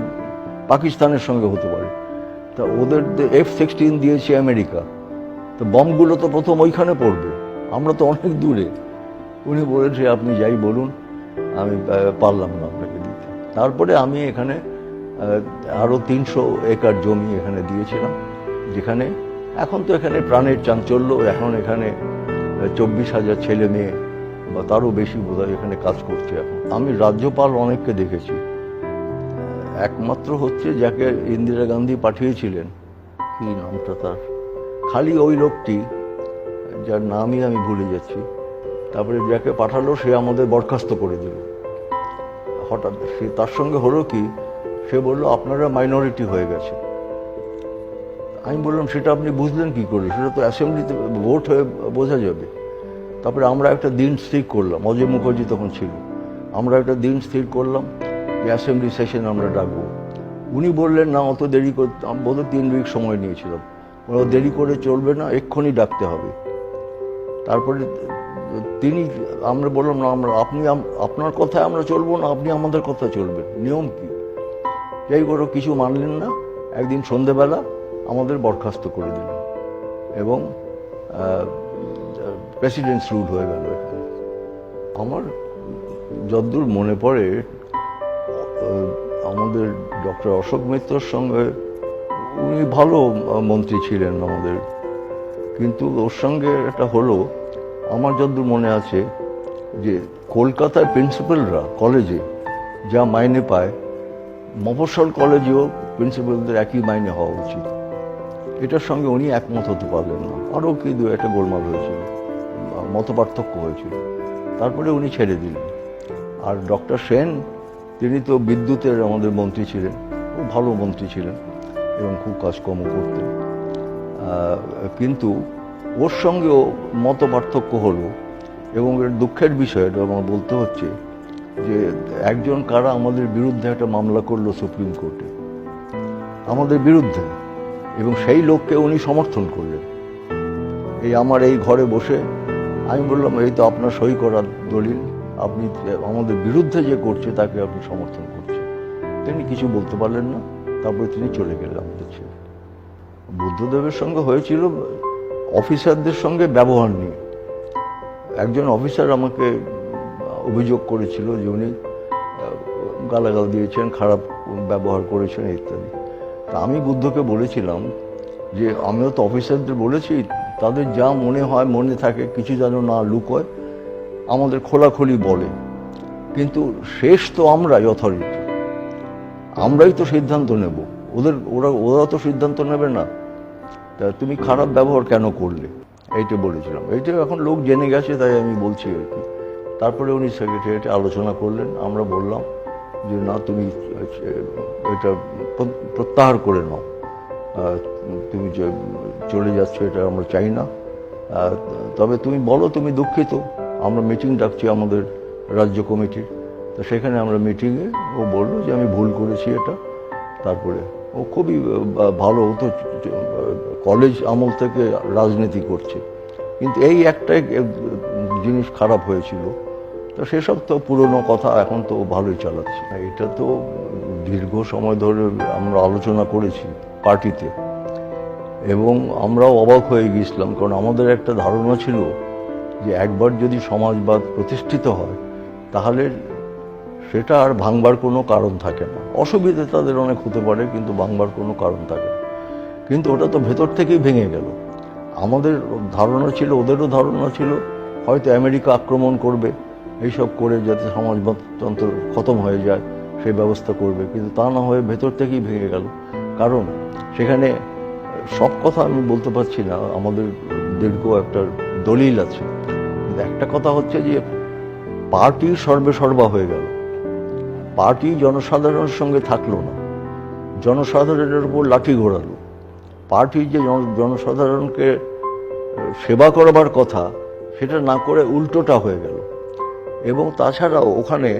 Speaker 2: পাকিস্তানের সঙ্গে হতে পারে। তা ওদের F-16 দিয়েছে আমেরিকা, তো বমগুলো তো প্রথম ওইখানে পড়বে, আমরা তো অনেক দূরে। উনি বলেছে আপনি যাই বলুন, আমি পারলাম না আপনাকে দিতে। তারপরে আমি এখানে আরও 300 একর জমি এখানে দিয়েছিলাম, যেখানে এখন তো এখানে প্রাণের চাঞ্চল্য, এখন এখানে 24,000 ছেলে মেয়ে বা তারও বেশি বোধহয় এখানে কাজ করছে এখন। আমি রাজ্যপাল অনেককে দেখেছি, একমাত্র হচ্ছে যাকে ইন্দিরা গান্ধী পাঠিয়েছিলেন, কি নামটা তার, খালি ওই লোকটি যার নামই আমি ভুলে যাচ্ছি, তারপরে যাকে পাঠালো সে আমাদের বরখাস্ত করে দিল হঠাৎ। সে তার সঙ্গে হলো কি, সে বললো আপনারা মাইনরিটি হয়ে গেছে। আমি বললাম সেটা আপনি বুঝলেন কি করে, সেটা তো অ্যাসেম্বলিতে ভোট হয়ে বোঝা যাবে। তারপরে আমরা একটা দিন স্থির করলাম, অজয় মুখার্জি তখন ছিল, আমরা একটা দিন স্থির করলাম যে অ্যাসেম্বলি সেশন আমরা ডাকবো। উনি বললেন না, অত দেরি করতে, বোধহয় 3 উইক সময় নিয়েছিলাম, দেরি করে চলবে না, এক্ষুনি ডাকতে হবে। তারপরে তিনি, আমরা বললাম না, আপনি আপনার কথায় আমরা চলবো না, আপনি আমাদের কথা চলবেন, নিয়ম কি। যাই করো, কিছু মানলেন না, একদিন সন্ধেবেলা আমাদের বরখাস্ত করে দিলেন এবং প্রেসিডেন্টস রুল হয়ে গেল এখানে। আমার যতদূর মনে পড়ে, আমাদের ডক্টর অশোক মিত্রর সঙ্গে, উনি ভালো মন্ত্রী ছিলেন আমাদের, কিন্তু ওর সঙ্গে একটা হলো, আমার যতদূর মনে আছে যে কলকাতায় প্রিন্সিপালরা কলেজে যা মাইনে পায়, মফস্বল কলেজেও প্রিন্সিপালদের একই মাইনে হওয়া উচিত। এটার সঙ্গে উনি একমত হতে পারলেন না, আরও কি একটা গোলমাল হয়েছিল, মত পার্থক্য হয়েছিল। তারপরে উনি ছেড়ে দিলেন। আর ডক্টর সেন, তিনি তো বিদ্যুতের আমাদের মন্ত্রী ছিলেন, খুব ভালো মন্ত্রী ছিলেন এবং খুব কাজকর্ম করতেন, কিন্তু ওর সঙ্গেও মত পার্থক্য হলো। এবং এর দুঃখের বিষয়, এটা আমার বলতে হচ্ছে যে একজন কারা আমাদের বিরুদ্ধে একটা মামলা করলো সুপ্রিম কোর্টে, আমাদের বিরুদ্ধে, এবং সেই লোককে উনি সমর্থন করলেন। এই আমার এই ঘরে বসে আমি বললাম, এই তো আপনার সই করার দলিল, আপনি আমাদের বিরুদ্ধে যে করছে তাকে আপনি সমর্থন করছেন। তিনি কিছু বলতে পারলেন না, তারপরে তিনি চলে গেলেন আমাদের ছেড়ে। বুদ্ধদেবের সঙ্গে হয়েছিল অফিসারদের সঙ্গে ব্যবহার নিয়ে। একজন অফিসার আমাকে অভিযোগ করেছিল যে উনি গালাগাল দিয়েছেন, খারাপ ব্যবহার করেছেন ইত্যাদি। তা আমি বুদ্ধকে বলেছিলাম যে আমিও তো অফিসারদের বলেছি, তাদের যা মনে হয় মনে থাকে, কিছু যেন না লুকোয়, আমাদের খোলাখুলি বলে, কিন্তু শেষ তো আমরাই, অথরিটি আমরাই তো সিদ্ধান্ত নেব, ওরা তো সিদ্ধান্ত নেবে না। তা তুমি খারাপ ব্যবহার কেন করলে, এইটা বলেছিলাম। এইটা এখন লোক জেনে গেছে, তাই আমি বলছি আর কি। তারপরে উনি সেক্রেটারিয়েটে আলোচনা করলেন, আমরা বললাম যে না, তুমি এটা প্রত্যাহার করে নাও, তুমি যে চলে যাচ্ছ এটা আমরা চাই না, তবে তুমি বলো তুমি দুঃখিত, আমরা মিটিং ডাকছি আমাদের রাজ্য কমিটির। তো সেখানে আমরা মিটিংয়ে ও বললো যে আমি ভুল করেছি এটা। তারপরে ও খুবই ভালো, ও তো কলেজ আমল থেকে রাজনীতি করছে, কিন্তু এই একটাই জিনিস খারাপ হয়েছিল। তো সেসব তো পুরনো কথা, এখন তো ভালোই চালাচ্ছে। এটা তো দীর্ঘ সময় ধরে আমরা আলোচনা করেছি পার্টিতে, এবং আমরাও অবাক হয়ে গিয়েছিলাম, কারণ আমাদের একটা ধারণা ছিল যে একবার যদি সমাজবাদ প্রতিষ্ঠিত হয় তাহলে সেটা আর ভাঙবার কোনো কারণ থাকে না। অসুবিধে তাদের অনেক হতে পারে, কিন্তু ভাঙবার কোনো কারণ থাকে না। কিন্তু ওটা তো ভেতর থেকেই ভেঙে গেল। আমাদের ধারণা ছিল, ওদেরও ধারণা ছিল হয়তো আমেরিকা আক্রমণ করবে, এইসব করে যাতে সমাজতন্ত্র খতম হয়ে যায় সেই ব্যবস্থা করবে, কিন্তু তা না হয়ে ভেতর থেকেই ভেঙে গেল। কারণ সেখানে সব কথা আমি বলতে পারছি না, আমাদের দীর্ঘ একটা দলিল আছে, কিন্তু একটা কথা হচ্ছে যে পার্টি সর্বেসর্বা হয়ে গেল, পার্টি জনসাধারণের সঙ্গে থাকলো না, জনসাধারণের উপর লাঠি ঘোরালো। পার্টি যে জনসাধারণকে সেবা করবার কথা সেটা না করে উল্টোটা হয়ে গেল। এবং তাছাড়াও ওখানে,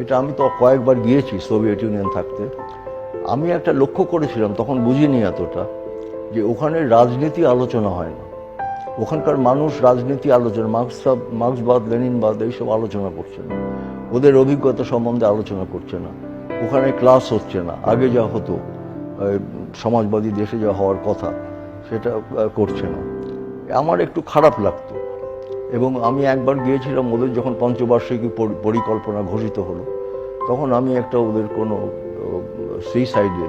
Speaker 2: এটা আমি তো কয়েকবার গিয়েছি সোভিয়েত ইউনিয়ন থাকতে, আমি একটা লক্ষ্য করেছিলাম, তখন বুঝিনি এতটা, যে ওখানে রাজনীতি আলোচনা হয় না। ওখানকার মানুষ রাজনীতি আলোচনা, মার্ক্সবাদ লেনিনবাদ এইসব আলোচনা করছে না, ওদের অভিজ্ঞতা সম্বন্ধে আলোচনা করছে না, ওখানে ক্লাস হচ্ছে না, আগে যা হতো সমাজবাদী দেশে যা হওয়ার কথা সেটা করছে না। আমার একটু খারাপ লাগতো। এবং আমি একবার গিয়েছিলাম, ওদের যখন পঞ্চবার্ষিকী পরিকল্পনা ঘোষিত হলো, তখন আমি একটা ওদের কোনো সি সাইডে,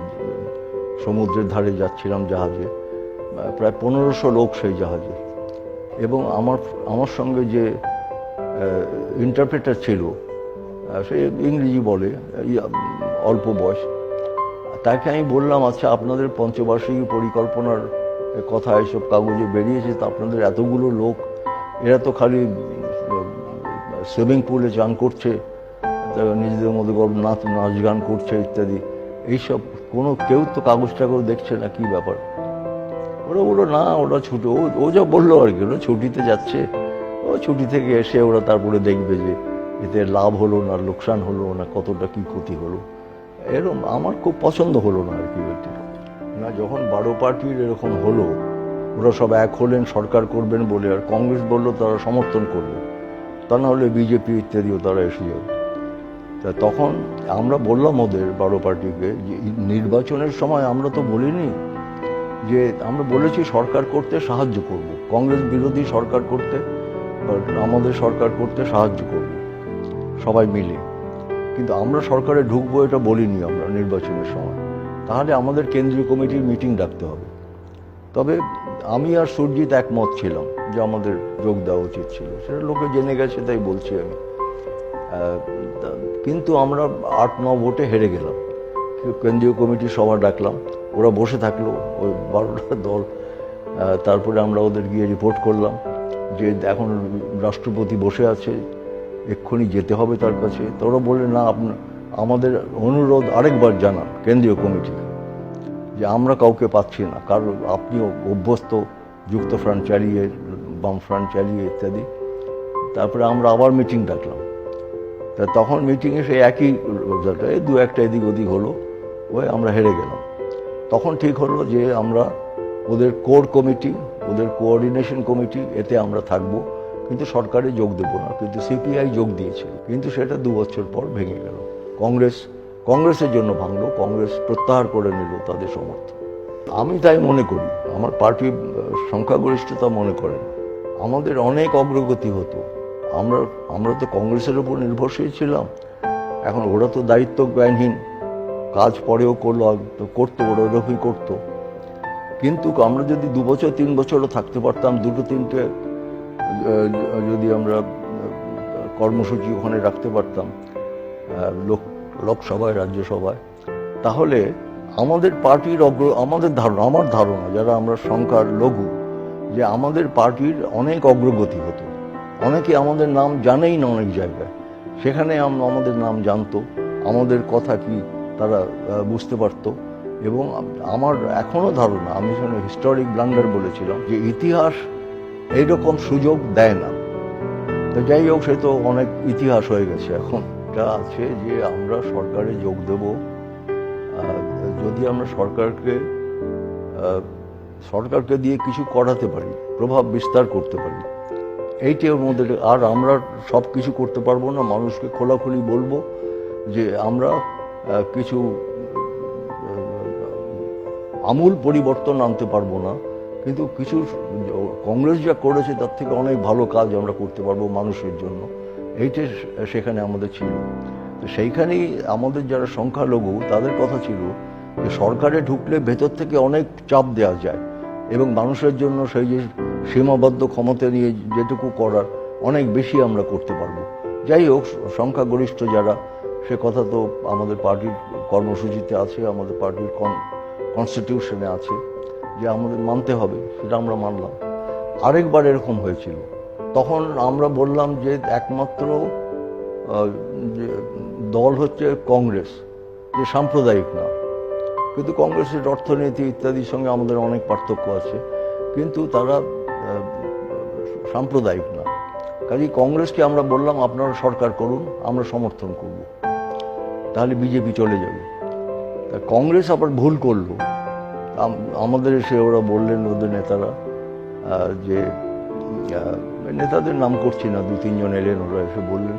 Speaker 2: সমুদ্রের ধারে যাচ্ছিলাম জাহাজে, প্রায় 1500 লোক সেই জাহাজে। এবং আমার সঙ্গে যে ইন্টারপ্রেটার ছিল, সে ইংরেজি বলে, অল্প বয়স। তাকে আমি বললাম, আচ্ছা আপনাদের পঞ্চবার্ষিকী পরিকল্পনার কথা এসব কাগজে বেরিয়েছে, তো আপনাদের এতগুলো লোক, এরা তো খালি সুইমিং পুলে চান করছে, নিজেদের মধ্যে নাচ গান করছে ইত্যাদি, এইসব কেউ তো কাগজ টাগজ দেখছে না, কি ব্যাপার? ওরা বললো না, ওরা ছুটি, ও যা বললো আর কি, ওরা ছুটিতে যাচ্ছে, ও ছুটি থেকে এসে ওরা তারপরে দেখবে যে এতে লাভ হলো না লোকসান হলো না, কতটা কি ক্ষতি হলো। এরকম আমার খুব পছন্দ হলো না আর কি এটা। না, যখন 12 পার্টির এরকম হলো, ওরা সব এক হলেন সরকার করবেন বলে, আর কংগ্রেস বললো তারা সমর্থন করবে, তা না হলে বিজেপি ইত্যাদিও তারা এসে যাবে। তা তখন আমরা বললাম ওদের 12 পার্টিকে যে নির্বাচনের সময় আমরা তো বলিনি যে, আমরা বলেছি সরকার করতে সাহায্য করব, কংগ্রেস বিরোধী সরকার করতে বা আমাদের সরকার করতে সাহায্য করব সবাই মিলে, কিন্তু আমরা সরকারে ঢুকবো এটা বলিনি আমরা নির্বাচনের সময়। তাহলে আমাদের কেন্দ্রীয় কমিটির মিটিং ডাকতে হবে। তবে আমি আর সুরজিৎ একমত ছিলাম যে আমাদের যোগ দেওয়া উচিত ছিল, সেটা লোকে জেনে গেছে তাই বলছি আমি। কিন্তু আমরা 8-9 ভোটে হেরে গেলাম। কেন্দ্রীয় কমিটির সভা ডাকলাম, ওরা বসে থাকলো, ওই 12টা দল। তারপরে আমরা ওদের গিয়ে রিপোর্ট করলাম যে এখন রাষ্ট্রপতি বসে আছে, এক্ষুনি যেতে হবে তার কাছে। তো ওরা বললেন না, আমাদের অনুরোধ আরেকবার জানান কেন্দ্রীয় কমিটিকে যে আমরা কাউকে পাচ্ছি না, কারণ আপনিও অভ্যস্ত যুক্তফ্রন্ট চালিয়ে, বামফ্রন্ট চালিয়ে ইত্যাদি। তারপরে আমরা আবার মিটিং ডাকলাম। তা তখন মিটিংয়ে সেই একই রেজাল্ট, এই 2-1টা এদিক ওদিক হলো, ওই আমরা হেরে গেলাম। তখন ঠিক হলো যে আমরা ওদের কোর কমিটি, ওদের কোঅর্ডিনেশন কমিটি, এতে আমরা থাকবো, কিন্তু সরকারে যোগ দেবো না। কিন্তু সিপিআই যোগ দিয়েছিল, কিন্তু সেটা 2 বছর পর ভেঙে গেল। কংগ্রেসের জন্য ভাঙলো, কংগ্রেস প্রত্যাহার করে নিল তাদের সমর্থন। আমি তাই মনে করি, আমার পার্টি সংখ্যাগরিষ্ঠতা মনে করেন আমাদের অনেক অগ্রগতি হতো। আমরা তো কংগ্রেসের উপর নির্ভরশীল ছিলাম। এখন ওরা তো দায়িত্ব জ্ঞানহীন, কাজ পরেও করতো, ওরা ওরকমই করতো। কিন্তু আমরা যদি 2 বছর 3 বছরও থাকতে পারতাম, 2-3টে যদি আমরা কর্মসূচি ওখানে রাখতে পারতাম লোকসভায়, রাজ্যসভায়, তাহলে আমাদের পার্টির আমার ধারণা, যারা আমরা সংখ্যার লঘু, যে আমাদের পার্টির অনেক অগ্রগতি হতো। অনেকে আমাদের নাম জানেই না অনেক জায়গায়, সেখানে আমাদের নাম জানতো, আমাদের কথা কি তারা বুঝতে পারতো। এবং আমার এখনো ধারণা, আমি সেখানে হিস্টোরিক ব্লান্ডার বলেছিলাম, যে ইতিহাস এইরকম সুযোগ দেয় না। তো যাই হোক, সে তো অনেক ইতিহাস হয়ে গেছে। এখন এটা আছে যে আমরা সরকারে যোগ দেব যদি আমরা সরকারকে দিয়ে কিছু করাতে পারি, প্রভাব বিস্তার করতে পারি, এইটি ওর মধ্যে। আর আমরা সব কিছু করতে পারবো না, মানুষকে খোলাখুলি বলবো যে আমরা কিছু আমূল পরিবর্তন আনতে পারবো না, কিন্তু কিছু কংগ্রেস যা করেছে তার থেকে অনেক ভালো কাজ আমরা করতে পারবো মানুষের জন্য। এইটাই সেখানে আমাদের ছিল। তো সেইখানেই আমাদের যারা সংখ্যালঘু, তাদের কথা ছিল যে সরকারে ঢুকলে ভেতর থেকে অনেক চাপ দেওয়া যায় এবং মানুষের জন্য সেই যে সীমাবদ্ধ ক্ষমতা নিয়ে যেটুকু করার, অনেক বেশি আমরা করতে পারবো। যাই হোক, সংখ্যাগরিষ্ঠ যারা, সে কথা তো আমাদের পার্টির কর্মসূচিতে আছে, আমাদের পার্টির কনস্টিটিউশনে আছে যে আমাদের মানতে হবে, সেটা আমরা মানলাম। আরেকবার এরকম হয়েছিল, তখন আমরা বললাম যে একমাত্র যে দল হচ্ছে কংগ্রেস, যে সাম্প্রদায়িক না। কিন্তু কংগ্রেসের অর্থনীতি ইত্যাদির সঙ্গে আমাদের অনেক পার্থক্য আছে, কিন্তু তারা সাম্প্রদায়িক না। কাজেই কংগ্রেসকে আমরা বললাম আপনারা সরকার করুন, আমরা সমর্থন করব, তাহলে বিজেপি চলে যাবে। তা কংগ্রেস আবার ভুল করলো, আমাদের এসে ওরা বললেন, ওদের নেতারা, যে নেতাদের নাম করছি না, 2-3 জন এলেন, ওরা এসে বললেন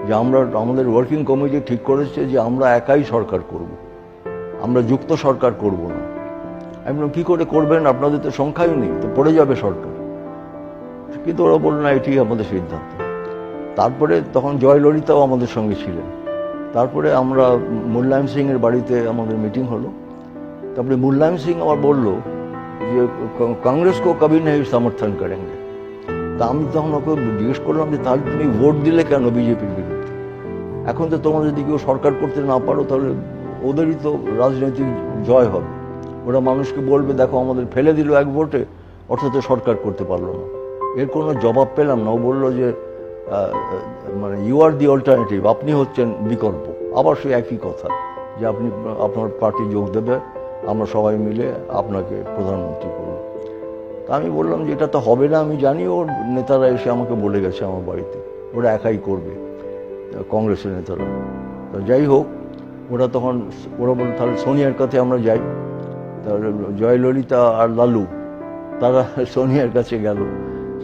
Speaker 2: যে আমাদের ওয়ার্কিং কমিটি ঠিক করেছে যে আমরা একাই সরকার করব, আমরা যুক্ত সরকার করব না। আমি বললাম, কী করে করবেন, আপনাদের তো সংখ্যাই নেই, তো পড়ে যাবে সরকার। কিন্তু ওরা বলল না, এটি আমাদের সিদ্ধান্ত। তারপরে তখন জয়ললিতাও আমাদের সঙ্গে ছিলেন। তারপরে আমরা মুলায়ম সিংয়ের বাড়িতে আমাদের মিটিং হলো। তারপরে মুলায়ম সিং আবার বলল যে কংগ্রেস কো কবি নেই সমর্থন করেंगे, তা আমি তখন ওকে জিজ্ঞেস করলাম যে তাহলে তুমি ভোট দিলে কেন বিজেপির বিরুদ্ধে? এখন তো তোমরা যদি কেউ সরকার করতে না পারো তাহলে ওদেরই তো রাজনৈতিক জয় হবে। ওরা মানুষকে বলবে দেখো আমাদের ফেলে দিল এক ভোটে, অর্থাৎ সরকার করতে পারলো না। এর কোনো জবাব পেলাম না। ও বললো যে মানে ইউ আর দি অল্টারনেটিভ, আপনি হচ্ছেন বিকল্প। আবার সেই একই কথা যে আপনি আপনার পার্টি যোগ দেবে, আমরা সবাই মিলে আপনাকে প্রধানমন্ত্রী করব। তা আমি বললাম যে এটা তো হবে না, আমি জানি। ওর নেতারা এসে আমাকে বলে গেছে আমার বাড়িতে ওরা একাই করবে, কংগ্রেসের নেতারা। তো যাই হোক, ওরা তখন ওরা বলল তাহলে সোনিয়ার কাছে আমরা যাই। তাহলে জয়ললিতা আর লালু তারা সোনিয়ার কাছে গেল।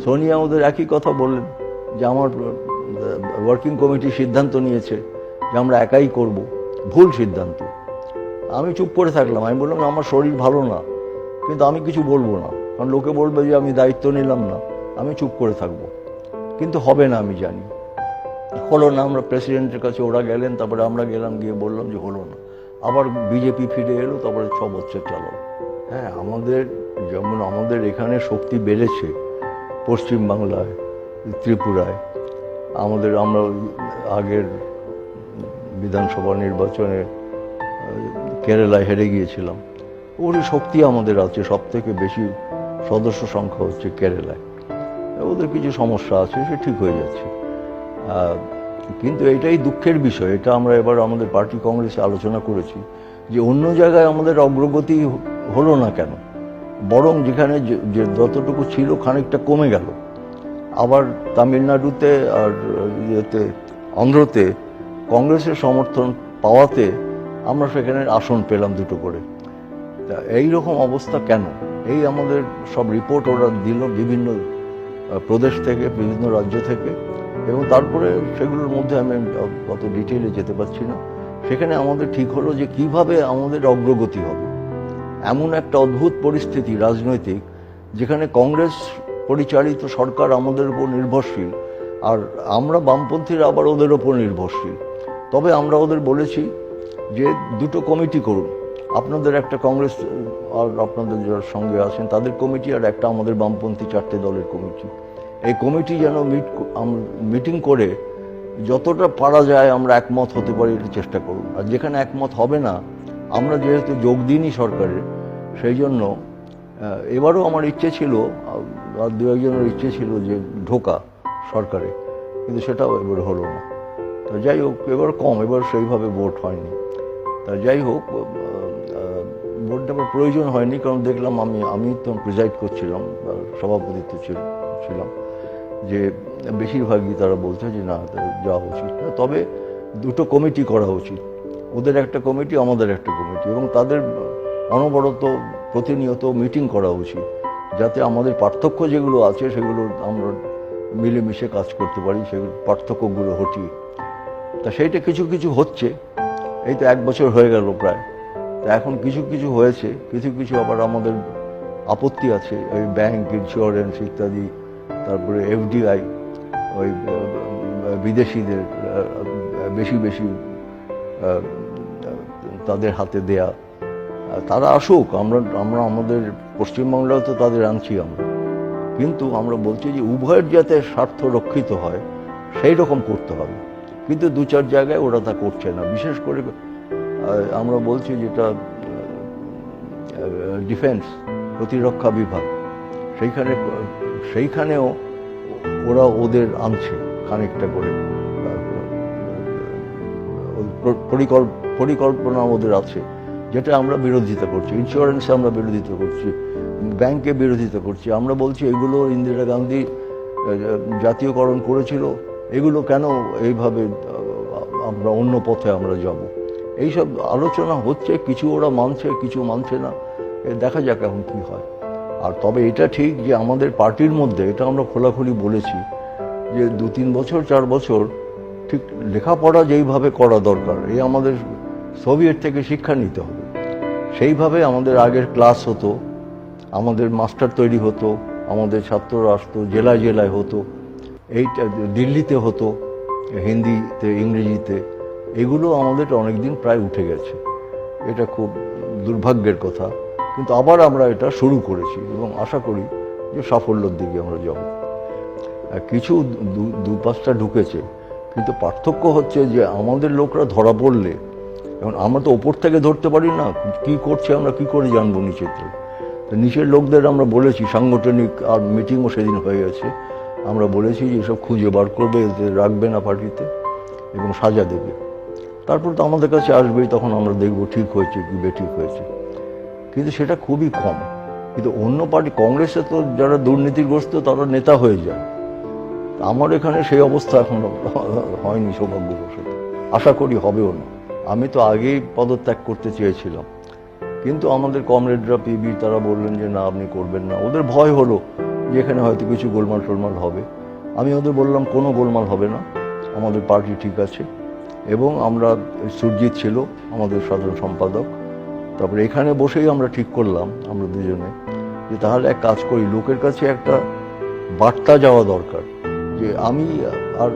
Speaker 2: সোনিয়া ওদের একই কথা বললেন যে আমার ওয়ার্কিং কমিটি সিদ্ধান্ত নিয়েছে যে আমরা একাই করব, ভুল সিদ্ধান্ত। আমি চুপ করে থাকলাম। আমি বললাম আমার শরীর ভালো না, কিন্তু আমি কিছু বলবো না, কারণ লোকে বলবে যে আমি দায়িত্ব নিলাম না। আমি চুপ করে থাকবো, কিন্তু হবে না, আমি জানি। হলো না। আমরা প্রেসিডেন্টের কাছে ওরা গেলেন, তারপরে আমরা গেলাম, গিয়ে বললাম যে হলো না। আবার বিজেপি ফিরে এলো, তারপরে 6 বছর চালালো। হ্যাঁ, আমাদের যেমন আমাদের এখানে শক্তি বেড়েছে, পশ্চিমবাংলায়, ত্রিপুরায়, আমরা আগের বিধানসভা নির্বাচনে কেরালায় হেরে গিয়েছিলাম। ওরই শক্তি আমাদের আছে। সব থেকে বেশি সদস্য সংখ্যা হচ্ছে কেরালায়। ওদের কিছু সমস্যা আছে, সে ঠিক হয়ে যাচ্ছে। কিন্তু এটাই দুঃখের বিষয়। এটা আমরা এবার আমাদের পার্টি কংগ্রেসে আলোচনা করেছি যে অন্য জায়গায় আমাদের অগ্রগতি হলো না কেন, বরং যেখানে যে যতটুকু ছিল খানিকটা কমে গেল। আবার তামিলনাড়ুতে আর ইয়েতে, অন্ধ্রতে কংগ্রেসের সমর্থন পাওয়াতে আমরা সেখানে আসন পেলাম 2টো করে। তা এইরকম অবস্থা কেন? এই আমাদের সব রিপোর্ট ওরা দিল বিভিন্ন প্রদেশ থেকে, বিভিন্ন রাজ্য থেকে, এবং তারপরে সেগুলোর মধ্যে আমি অত ডিটেইলে যেতে পারছি না। সেখানে আমাদের ঠিক হলো যে কিভাবে আমাদের অগ্রগতি হবে। এমন একটা অদ্ভুত পরিস্থিতি রাজনৈতিক, যেখানে কংগ্রেস পরিচালিত সরকার আমাদের উপর নির্ভরশীল, আর আমরা বামপন্থীরা আবার ওদের ওপর নির্ভরশীল। তবে আমরা ওদের বলেছি যে 2টো কমিটি করুন, আপনাদের একটা কংগ্রেস আর আপনাদের যারা সঙ্গে আছেন তাদের কমিটি, আর একটা আমাদের বামপন্থী 4টে দলের কমিটি। এই কমিটি যেন মিটিং করে যতটা পারা যায় আমরা একমত হতে পারি, এটা চেষ্টা করুন। আর যেখানে একমত হবে না, আমরা যেহেতু যোগ দিইনি সরকারে, সেই জন্য এবারও আমার ইচ্ছে ছিল, আর 2-1জনের ইচ্ছে ছিল যে ঢোকা সরকারে, কিন্তু সেটাও এবার হলো না। তো যাই হোক, এবার কম, এবার সেইভাবে ভোট হয়নি। তা যাই হোক, ভোট দেওয়ার প্রয়োজন হয়নি, কারণ দেখলাম আমি তো প্রিজাইড করছিলাম, সভাপতিত্ব ছিলাম, যে বেশিরভাগই তারা বলছে যে না, যাওয়া উচিত না। তবে 2টো কমিটি করা উচিত, ওদের একটা কমিটি, আমাদের একটা কমিটি, এবং তাদের অনবরত প্রতিনিয়ত মিটিং করা উচিত, যাতে আমাদের পার্থক্য যেগুলো আছে সেগুলো আমরা মিলেমিশে কাজ করতে পারি, সেগুলো পার্থক্যগুলো হটিয়ে। তা সেইটা কিছু কিছু হচ্ছে। এই তো 1 বছর হয়ে গেল প্রায়। তা এখন কিছু কিছু হয়েছে, কিছু কিছু আবার আমাদের আপত্তি আছে, ওই ব্যাংক, ইন্স্যুরেন্স ইত্যাদি, তারপরে এফডিআই, ওই বিদেশিদের বেশি বেশি তাদের হাতে দেয়া। তারা আসুক, আমরা আমাদের পশ্চিমবাংলাও তো তাদের আনছি আমরা, কিন্তু আমরা বলছি যে উভয়ের যাতে স্বার্থ রক্ষিত হয় সেই রকম করতে হবে। কিন্তু 2-4 জায়গায় ওরা তা করছে না। বিশেষ করে আমরা বলছি যেটা ডিফেন্স, প্রতিরক্ষা বিভাগ, সেইখানেও ওরা ওদের আনছে খানিকটা করে, পরিকল্পনা ওদের আছে, যেটা আমরা বিরোধিতা করছি। ইন্স্যুরেন্সে আমরা বিরোধিতা করছি, ব্যাংকে বিরোধিতা করছি। আমরা বলছি এগুলো ইন্দিরা গান্ধী জাতীয়করণ করেছিল, এগুলো কেন এইভাবে আমরা অন্য পথে আমরা যাব। এইসব আলোচনা হচ্ছে, কিছু ওরা মানছে, কিছু মানছে না। দেখা যাক এখন কি হয়। আর তবে এটা ঠিক যে আমাদের পার্টির মধ্যে, এটা আমরা খোলাখুলি বলেছি, যে 2-3 বছর 4 বছর ঠিক লেখাপড়া যেইভাবে করা দরকার, এই আমাদের সোভিয়েত থেকে শিক্ষা নিতে হবে। সেইভাবে আমাদের আগের ক্লাস হতো, আমাদের মাস্টার তৈরি হতো, আমাদের ছাত্ররা আসতো, জেলায় জেলায় হতো, এইটা দিল্লিতে হতো, হিন্দিতে, ইংরেজিতে। এগুলো আমাদের অনেকদিন প্রায় উঠে গেছে। এটা খুব দুর্ভাগ্যের কথা, কিন্তু আবার আমরা এটা শুরু করেছি এবং আশা করি যে সাফল্যের দিকে আমরা যাব। কিছু দু পাঁচটা ঢুকেছে, কিন্তু পার্থক্য হচ্ছে যে আমাদের লোকরা ধরা পড়লে, এখন আমরা তো ওপর থেকে ধরতে পারি না, কি করছে আমরা কি করে জানবো নিচের থেকে। তো নিচের লোকদের আমরা বলেছি, সাংগঠনিক আর মিটিংও সেদিন হয়ে গেছে, আমরা বলেছি যে এসব খুঁজে বার করবে, এদের রাখবে না পার্টিতে এবং সাজা দেবে। তারপর তো আমাদের কাছে আসবেই, তখন আমরা দেখবো ঠিক হয়েছে কি বেঠিক হয়েছে। কিন্তু সেটা খুবই কম। কিন্তু অন্য পার্টি, কংগ্রেসে তো যারা দুর্নীতিগ্রস্ত তারা নেতা হয়ে যায়। আমার এখানে সেই অবস্থা এখনো হয়নি সৌভাগ্যবশত, আশা করি হবেও না। আমি তো আগেই পদত্যাগ করতে চেয়েছিলাম, কিন্তু আমাদের কমরেডরা পিবি তারা বললেন যে না, আপনি করবেন না। ওদের ভয় হলো যে এখানে হয়তো কিছু গোলমাল টোলমাল হবে। আমি ওদের বললাম কোনো গোলমাল হবে না, আমাদের পার্টি ঠিক আছে। এবং আমরা, সুরজিৎ ছিল আমাদের সাধারণ সম্পাদক, তারপরে এখানে বসেই আমরা ঠিক করলাম আমরা দুজনে যে তাহলে এক কাজ করি, লোকের কাছে একটা বার্তা যাওয়া দরকার যে আমি আর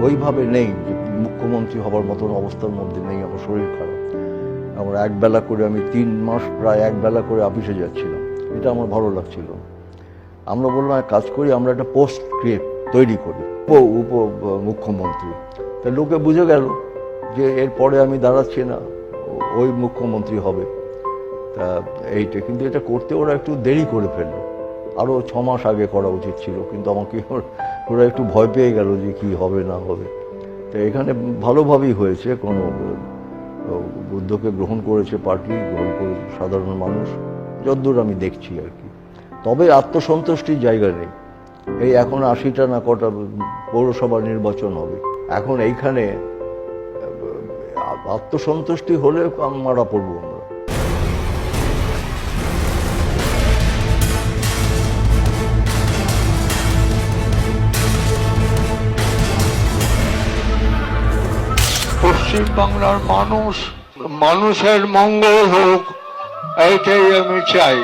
Speaker 2: ওইভাবে নেই, যে মুখ্যমন্ত্রী হবার মতন অবস্থার মধ্যে নেই, আমার শরীর খারাপ। আমরা একবেলা করে, আমি 3 মাস প্রায় একবেলা করে অফিসে যাচ্ছিলাম, এটা আমার ভালো লাগছিল। আমরা বললাম এক কাজ করি, আমরা একটা পোস্ট তৈরি করি, উপ মুখ্যমন্ত্রী। তা লোকে বুঝে গেল যে এরপরে আমি দাঁড়াচ্ছি না, ওই মুখ্যমন্ত্রী হবে। তা এইটা, কিন্তু এটা করতে ওরা একটু দেরি করে ফেললো, আরও 6 মাস আগে করা উচিত ছিল। কিন্তু আমাকে ওরা একটু ভয় পেয়ে গেল যে কি হবে না হবে। তো এখানে ভালোভাবেই হয়েছে, কোনো উদ্যোগে গ্রহণ করেছে পার্টি, গ্রহণ করেছে সাধারণ মানুষ, যদ্দূর আমি দেখছি আর কি। তবে আত্মসন্তুষ্টির জায়গা নেই। এই এখন 80টা না কটা পৌরসভা নির্বাচন হবে, এখন এইখানে আত্মসন্তুষ্টি হলে মারা পড়বো আমরা।
Speaker 3: পশ্চিম বাংলার মানুষের মঙ্গল হোক, এইটাই আমি চাই।